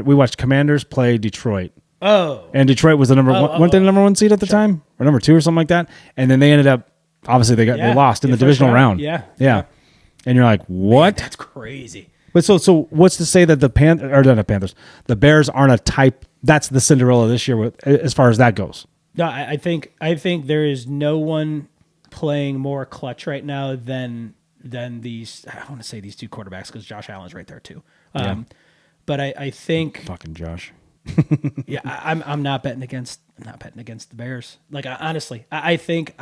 We watched Commanders play Detroit. Oh, and Detroit was the number one. Weren't they the number 1 seed at the time, or number 2 or something like that? And then they ended up. Obviously, they lost in the divisional round. Yeah. And you're like, what? That's crazy. But so what's to say that the Panthers, the Bears aren't a type? That's the Cinderella this year, as far as that goes. No, I think there is no one playing more clutch right now than these. I want to say these 2 quarterbacks because Josh Allen's right there too. But I think fucking Josh. Yeah, I'm not betting against the Bears. Like honestly, I think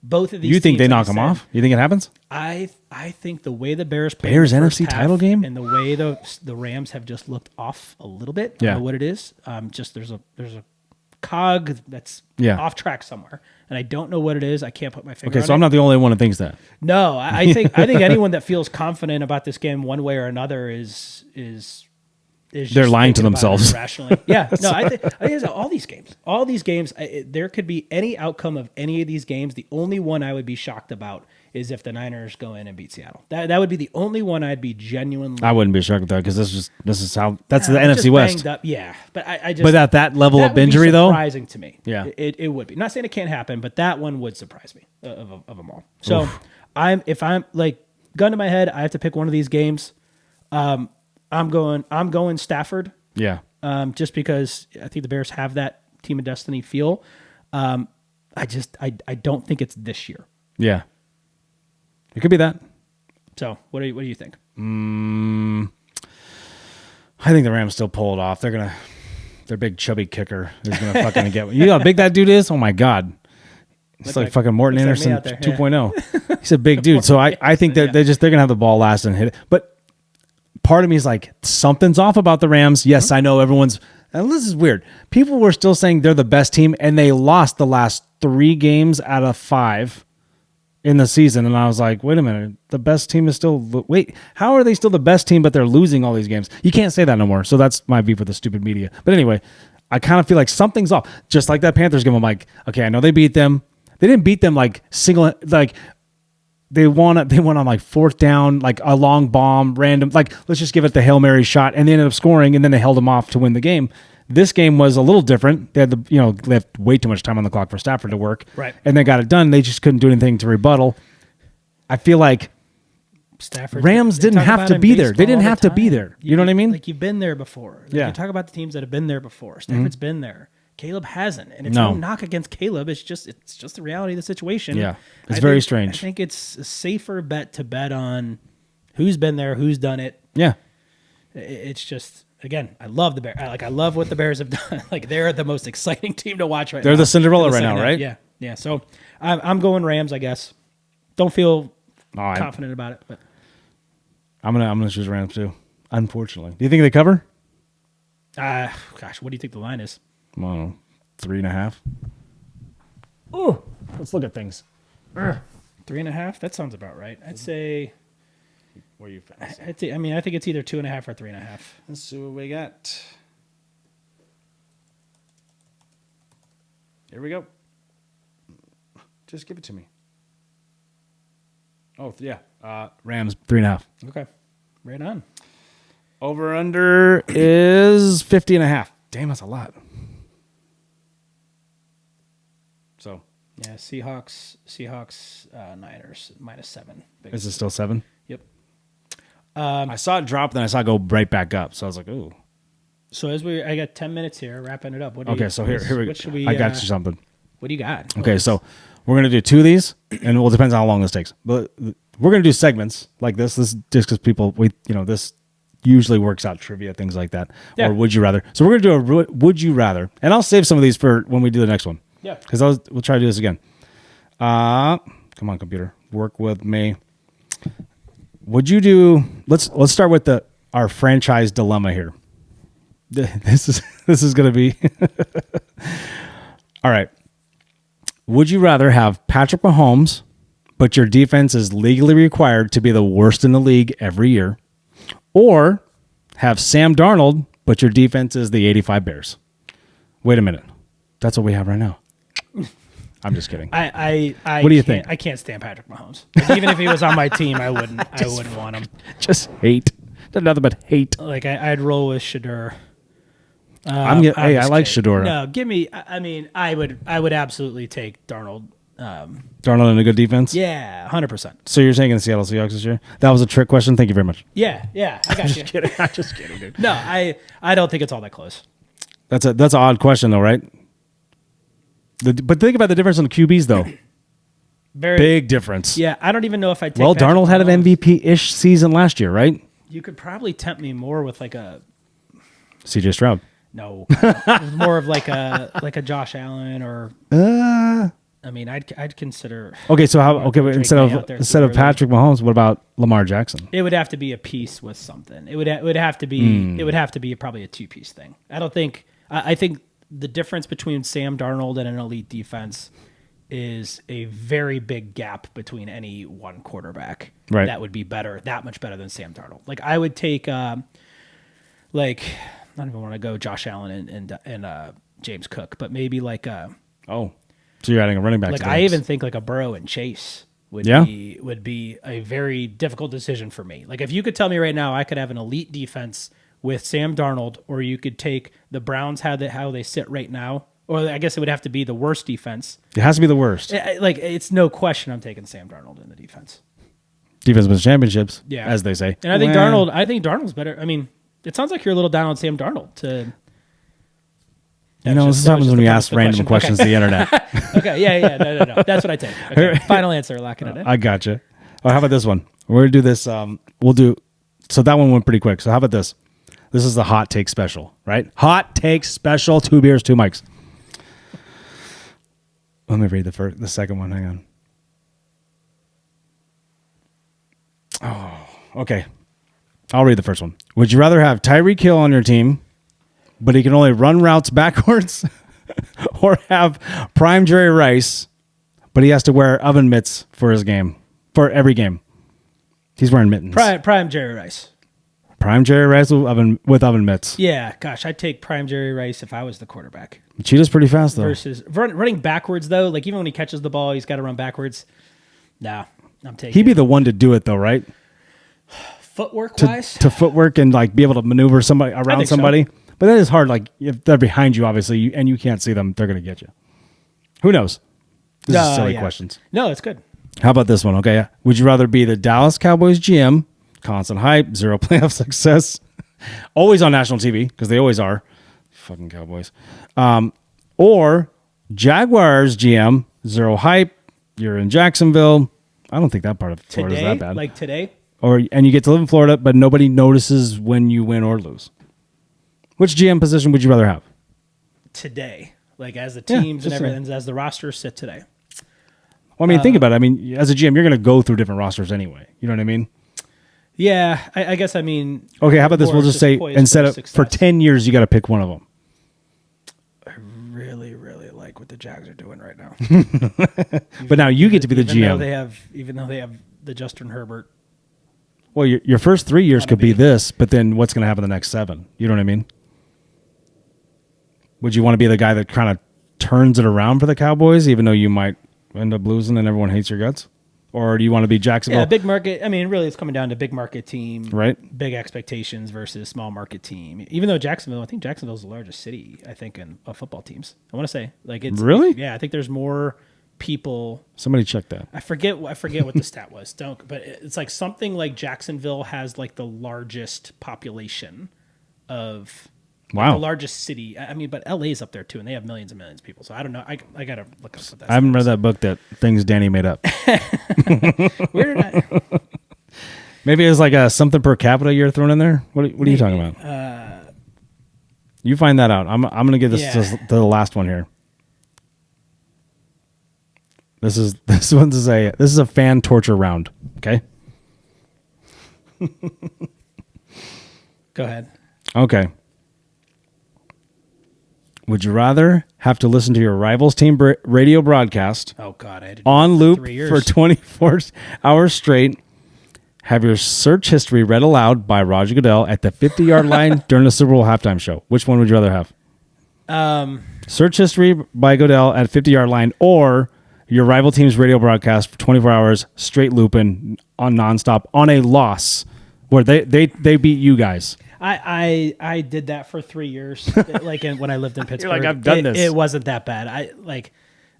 both of these. You think teams, they knock them off? You think it happens? I think the way the Bears play Bears in the first NFC half title game and the way the Rams have just looked off a little bit. I don't know what it is. Just there's a cog that's off track somewhere, and I don't know what it is. I can't put my finger. Okay, so I'm not the only one that thinks that. No, I think anyone that feels confident about this game one way or another is they're lying to themselves. Rationally. Yeah. No, I think it's all these games, there could be any outcome of any of these games. The only one I would be shocked about is if the Niners go in and beat Seattle. That would be the only one I'd be genuinely. I wouldn't be shocked with that because that's the NFC West. Up. Yeah, but I just. But at that level of injury, though, surprising to me. Yeah, it would be. Not saying it can't happen, but that one would surprise me of them all. So if I'm like gun to my head, I have to pick one of these games. I'm going Stafford. Yeah. Just because I think the Bears have that team of destiny feel. I don't think it's this year. Yeah. It could be that. So what do you think? I think the Rams still pull it off. Their big chubby kicker is gonna fucking get. You know how big that dude is? Oh my god, it's like fucking Morton Anderson 2.0. He's a big dude. So I think they're gonna have the ball last and hit it. But part of me is like, something's off about the Rams. Yes, I know everyone's. And this is weird. People were still saying they're the best team, and they lost the last 3 games out of 5 in the season. And I was like, wait a minute, the best team is still. Wait, how are they still the best team, but they're losing all these games? You can't say that no more. So that's my beef with the stupid media. But anyway, I kind of feel like something's off. Just like that Panthers game, I'm like, okay, I know they beat them. They didn't beat them like single, like they won on like 4th down, like a long bomb, random, like let's just give it the Hail Mary shot, and they ended up scoring, and then they held them off to win the game. This game was a little different. They had left way too much time on the clock for Stafford to work, right? And they got it done. They just couldn't do anything to rebuttal. I feel like Rams didn't have to be there. They didn't have to be there. You know what I mean? Like, you've been there before. Like, you talk about the teams that have been there before. Stafford's been there. Caleb hasn't, and it's no knock against Caleb. It's just the reality of the situation. Yeah, it's very strange. I think it's a safer bet to bet on who's been there, who's done it. Yeah, it's just, again, I love the Bears. I love what the Bears have done. Like, they're the most exciting team to watch right now. They're the Cinderella right now, right? Yeah. So I'm going Rams, I guess. Don't feel confident about it, but I'm gonna choose Rams too. Unfortunately, do you think they cover? Gosh, what do you think the line is? I don't know, 3.5. Oh, let's look at things. 3.5. That sounds about right. I'd say. Where are you? I think it's either 2.5 or 3.5. Let's see what we got. Here we go. Just give it to me. Oh yeah, Rams 3.5. Okay, right on. Over under is 50.5. Damn, that's a lot. So yeah, Seahawks, Niners -7. Is it still 7? Yep. I saw it drop, then I saw it go right back up. So I was like, ooh. So I got 10 minutes here, wrapping it up. So here we go. I got you something. What do you got? Okay, so we're gonna do 2 of these, and it depends on how long this takes. But we're gonna do segments like this. This is just because this usually works out trivia, things like that, or would you rather. So we're gonna do a would you rather, and I'll save some of these for when we do the next one. Yeah, because we'll try to do this again. Come on, computer, work with me. Would you do? Let's start with our franchise dilemma here. This is gonna be all right. Would you rather have Patrick Mahomes, but your defense is legally required to be the worst in the league every year, or have Sam Darnold, but your defense is the 85 Bears? Wait a minute. That's what we have right now. I'm just kidding. What do you think? I can't stand Patrick Mahomes. Like, even if he was on my team, I wouldn't want him. Just hate. Nothing but hate. Like, I'd roll with Shedeur. I like Shedeur. No, give me. I mean, I would absolutely take Darnold. Darnold in a good defense? Yeah, 100%. So you're saying in the Seattle Seahawks this year? That was a trick question. Thank you very much. Yeah, I got you. I'm just kidding, dude. No, I don't think it's all that close. That's an odd question, though, right? But think about the difference on the QBs, though. Very big difference. Yeah, I don't even know if I take. Well, Darnold had an MVP-ish season last year, right? You could probably tempt me more with like a CJ Stroud. No, more of like a Josh Allen or. I mean, I'd consider. Okay, so but instead of Patrick Mahomes, what about Lamar Jackson? It would have to be a piece with something. It would have to be. It would have to be probably a 2-piece thing. I don't think. I think the difference between Sam Darnold and an elite defense is a very big gap between any one quarterback that would be that much better than Sam Darnold. Like, I would take, I don't even want to go Josh Allen and James Cook, but maybe like so you're adding a running back. Like, I even think like a Burrow and Chase would be a very difficult decision for me. Like, if you could tell me right now, I could have an elite defense with Sam Darnold, or you could take the Browns how they sit right now, or I guess it would have to be the worst defense. It has to be the worst. Like, it's no question I'm taking Sam Darnold in the defense. Defense wins championships, as they say. And I think Darnold's better. I mean, it sounds like you're a little down on Sam Darnold. This happens when you ask random questions to the internet. Okay, yeah, no. That's what I take. Okay. Final answer, locking it in. I gotcha. Oh, how about this one? We're gonna do this. So that one went pretty quick. So how about this? This is the hot take special, right? Hot take special. 2 beers, 2 mics. Let me read the second one. Hang on. Oh, okay. I'll read the first one. Would you rather have Tyreek Hill on your team, but he can only run routes backwards, or have prime Jerry Rice, but he has to wear oven mitts for his game, for every game? He's wearing mittens. Prime Jerry Rice. Prime Jerry Rice with oven mitts. Yeah, gosh, I'd take prime Jerry Rice if I was the quarterback. Cheetah's pretty fast, though. Versus running backwards, though. Like, even when he catches the ball, he's got to run backwards. Nah, I'm taking He'd be the one to do it, though, right? Footwork-wise? To footwork and, like, be able to maneuver somebody around somebody. So. But that is hard. Like, if they're behind you, obviously, and you can't see them, they're going to get you. Who knows? This is silly questions. No, it's good. How about this one? Okay. Would you rather be the Dallas Cowboys GM, constant hype, 0 playoff success, always on national TV, because they always are, fucking Cowboys, or Jaguars GM, 0 hype, you're in Jacksonville. I don't think that part of Florida is that bad. Like today? And you get to live in Florida, but nobody notices when you win or lose. Which GM position would you rather have? Today. Like, as the teams and everything, as the rosters sit today. Well, I mean, think about it. I mean, as a GM, you're going to go through different rosters anyway. You know what I mean? Yeah, I guess I mean... Okay, how about this? We'll just say, instead of... For 10 years, you got to pick one of them. I really, really like what the Jags are doing right now. But now you get to be the GM. Even though they have the Justin Herbert. Well, your first 3 years could be this, but then what's going to happen the next 7? You know what I mean? Would you want to be the guy that kind of turns it around for the Cowboys, even though you might end up losing and everyone hates your guts? Or do you want to be Jacksonville? Yeah, big market. I mean, really, it's coming down to big market team, right? Big expectations versus small market team. Even though I think Jacksonville's the largest city, I think, of football teams. I want to say, like, it's really, yeah. I think there's more people. Somebody check that. I forget what the stat was. But it's like something like Jacksonville has like the largest population of. Wow. The largest city. I mean, but LA's up there too, and they have millions and millions of people. So I don't know. I got to look up what that is. I haven't read that book, that Things Danny Made Up. Where did I? Maybe it was like something per capita you're throwing in there. What are you talking about? You find that out. I'm going to give this to the last one here. This is a fan torture round. Okay. Go ahead. Okay. Would you rather have to listen to your rival's team radio broadcast on loop for 24 hours straight, have your search history read aloud by Roger Goodell at the 50-yard line during the Super Bowl halftime show? Which one would you rather have? Search history by Goodell at 50-yard line, or your rival team's radio broadcast for 24 hours straight looping on nonstop on a loss where they beat you guys. I did that for 3 years, like when I lived in Pittsburgh. You're like, I've done this. It wasn't that bad.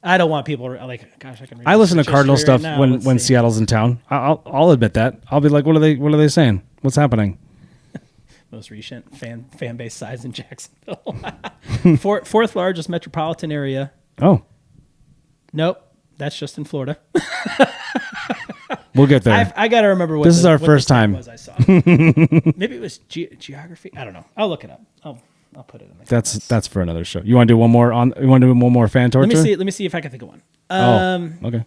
I don't want people like, gosh, I can read. I listen to Cardinal stuff right when Seattle's in town. I'll admit that. I'll be like, what are they saying? What's happening? Most recent fan base size in Jacksonville. Fourth largest metropolitan area. Oh, nope, that's just in Florida. We'll get there. I got to remember what this is our first time. Was I saw. Maybe it was geography. I don't know. I'll look it up. I'll put it in. That's for another show. You want to do one more You want to do one more fan torture? Let me see if I can think of one. Okay.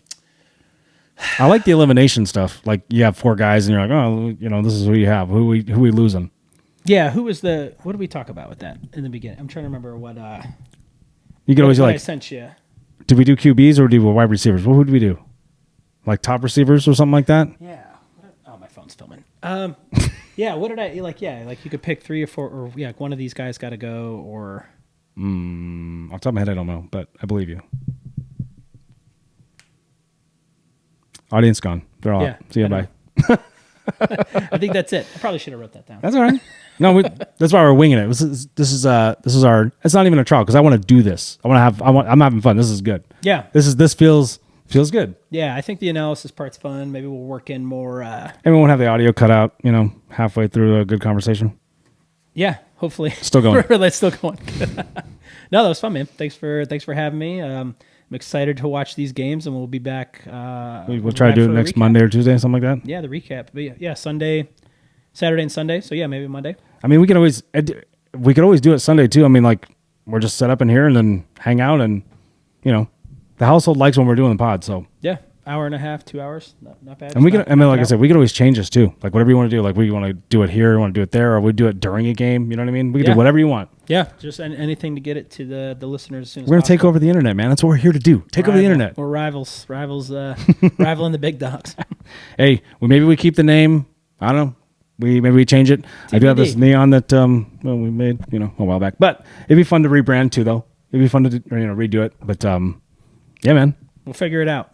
I like the elimination stuff. Like, you have 4 guys, and you're like, this is who you have. Who we losing? Yeah. What did we talk about with that in the beginning? I'm trying to remember what. You could always I sent you. Did we do QBs or do we wide receivers? What would we do? Like top receivers or something like that? Yeah. Oh, my phone's filming. Yeah. What did I like? Yeah, like you could pick 3 or 4, or one of these guys got to go, or. Off the top of my head, I don't know, but I believe you. Audience gone. They're all out. See you. Bye. I think that's it. I probably should have wrote that down. That's all right. No, that's why we're winging it. This is our. It's not even a trial because I want to do this. I'm having fun. This is good. Yeah. This feels good. Yeah, I think the analysis part's fun. Maybe we'll work in more. And we won't have the audio cut out. Halfway through a good conversation. Yeah, hopefully. Still going. It's still going. No, that was fun, man. Thanks for having me. I'm excited to watch these games, and we'll be back. We'll try to do it next Monday or Tuesday, something like that. Yeah, the recap. But yeah, Saturday and Sunday. So yeah, maybe Monday. I mean, we could always do it Sunday too. I mean, like we're just set up in here and then hang out, and the household likes when we're doing the pod. So yeah, hour and a half, 2 hours, not bad. And like I said, we could always change this too. Like whatever you want to do. Like we want to do it here, want to do it there, or we do it during a game. You know what I mean? We can do whatever you want. Yeah, just anything to get it to the listeners as soon as we're gonna take over the internet, man. That's what we're here to do. Take over the internet. We're rivals, rivaling the big dogs. Hey, maybe we keep the name. I don't know. Maybe we change it. TBD. I do have this neon that we made a while back, but it'd be fun to rebrand too, though. It'd be fun to redo it. But yeah, man, we'll figure it out.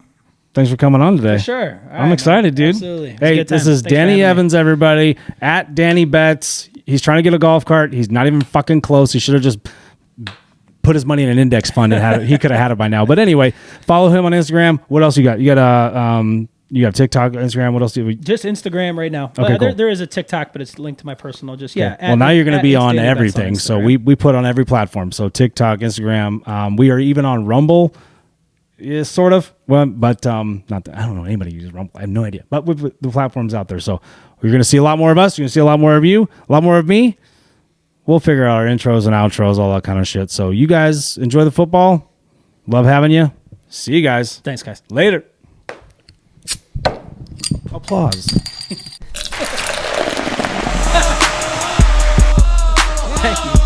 Thanks for coming on today. For sure. I'm excited, dude. Absolutely. Hey, this is Danny Evans, everybody, at Danny Betts. He's trying to get a golf cart. He's not even fucking close. He should have just put his money in an index fund and had it. He could have had it by now. But anyway, follow him on Instagram. What else you got? You got you have TikTok, Instagram. What else do we? Just Instagram right now. Okay, cool. There is a TikTok, but it's linked to my personal. Well, now you're going to be on everything. So we put on every platform. So TikTok, Instagram. We are even on Rumble. Yeah, sort of. Well, but not that, I don't know anybody who uses Rumble. I have no idea. But with the platforms out there, so you're going to see a lot more of us. You're going to see a lot more of you, a lot more of me. We'll figure out our intros and outros, all that kind of shit. So you guys enjoy the football. Love having you. See you guys. Thanks, guys. Later. Applause. Thank you.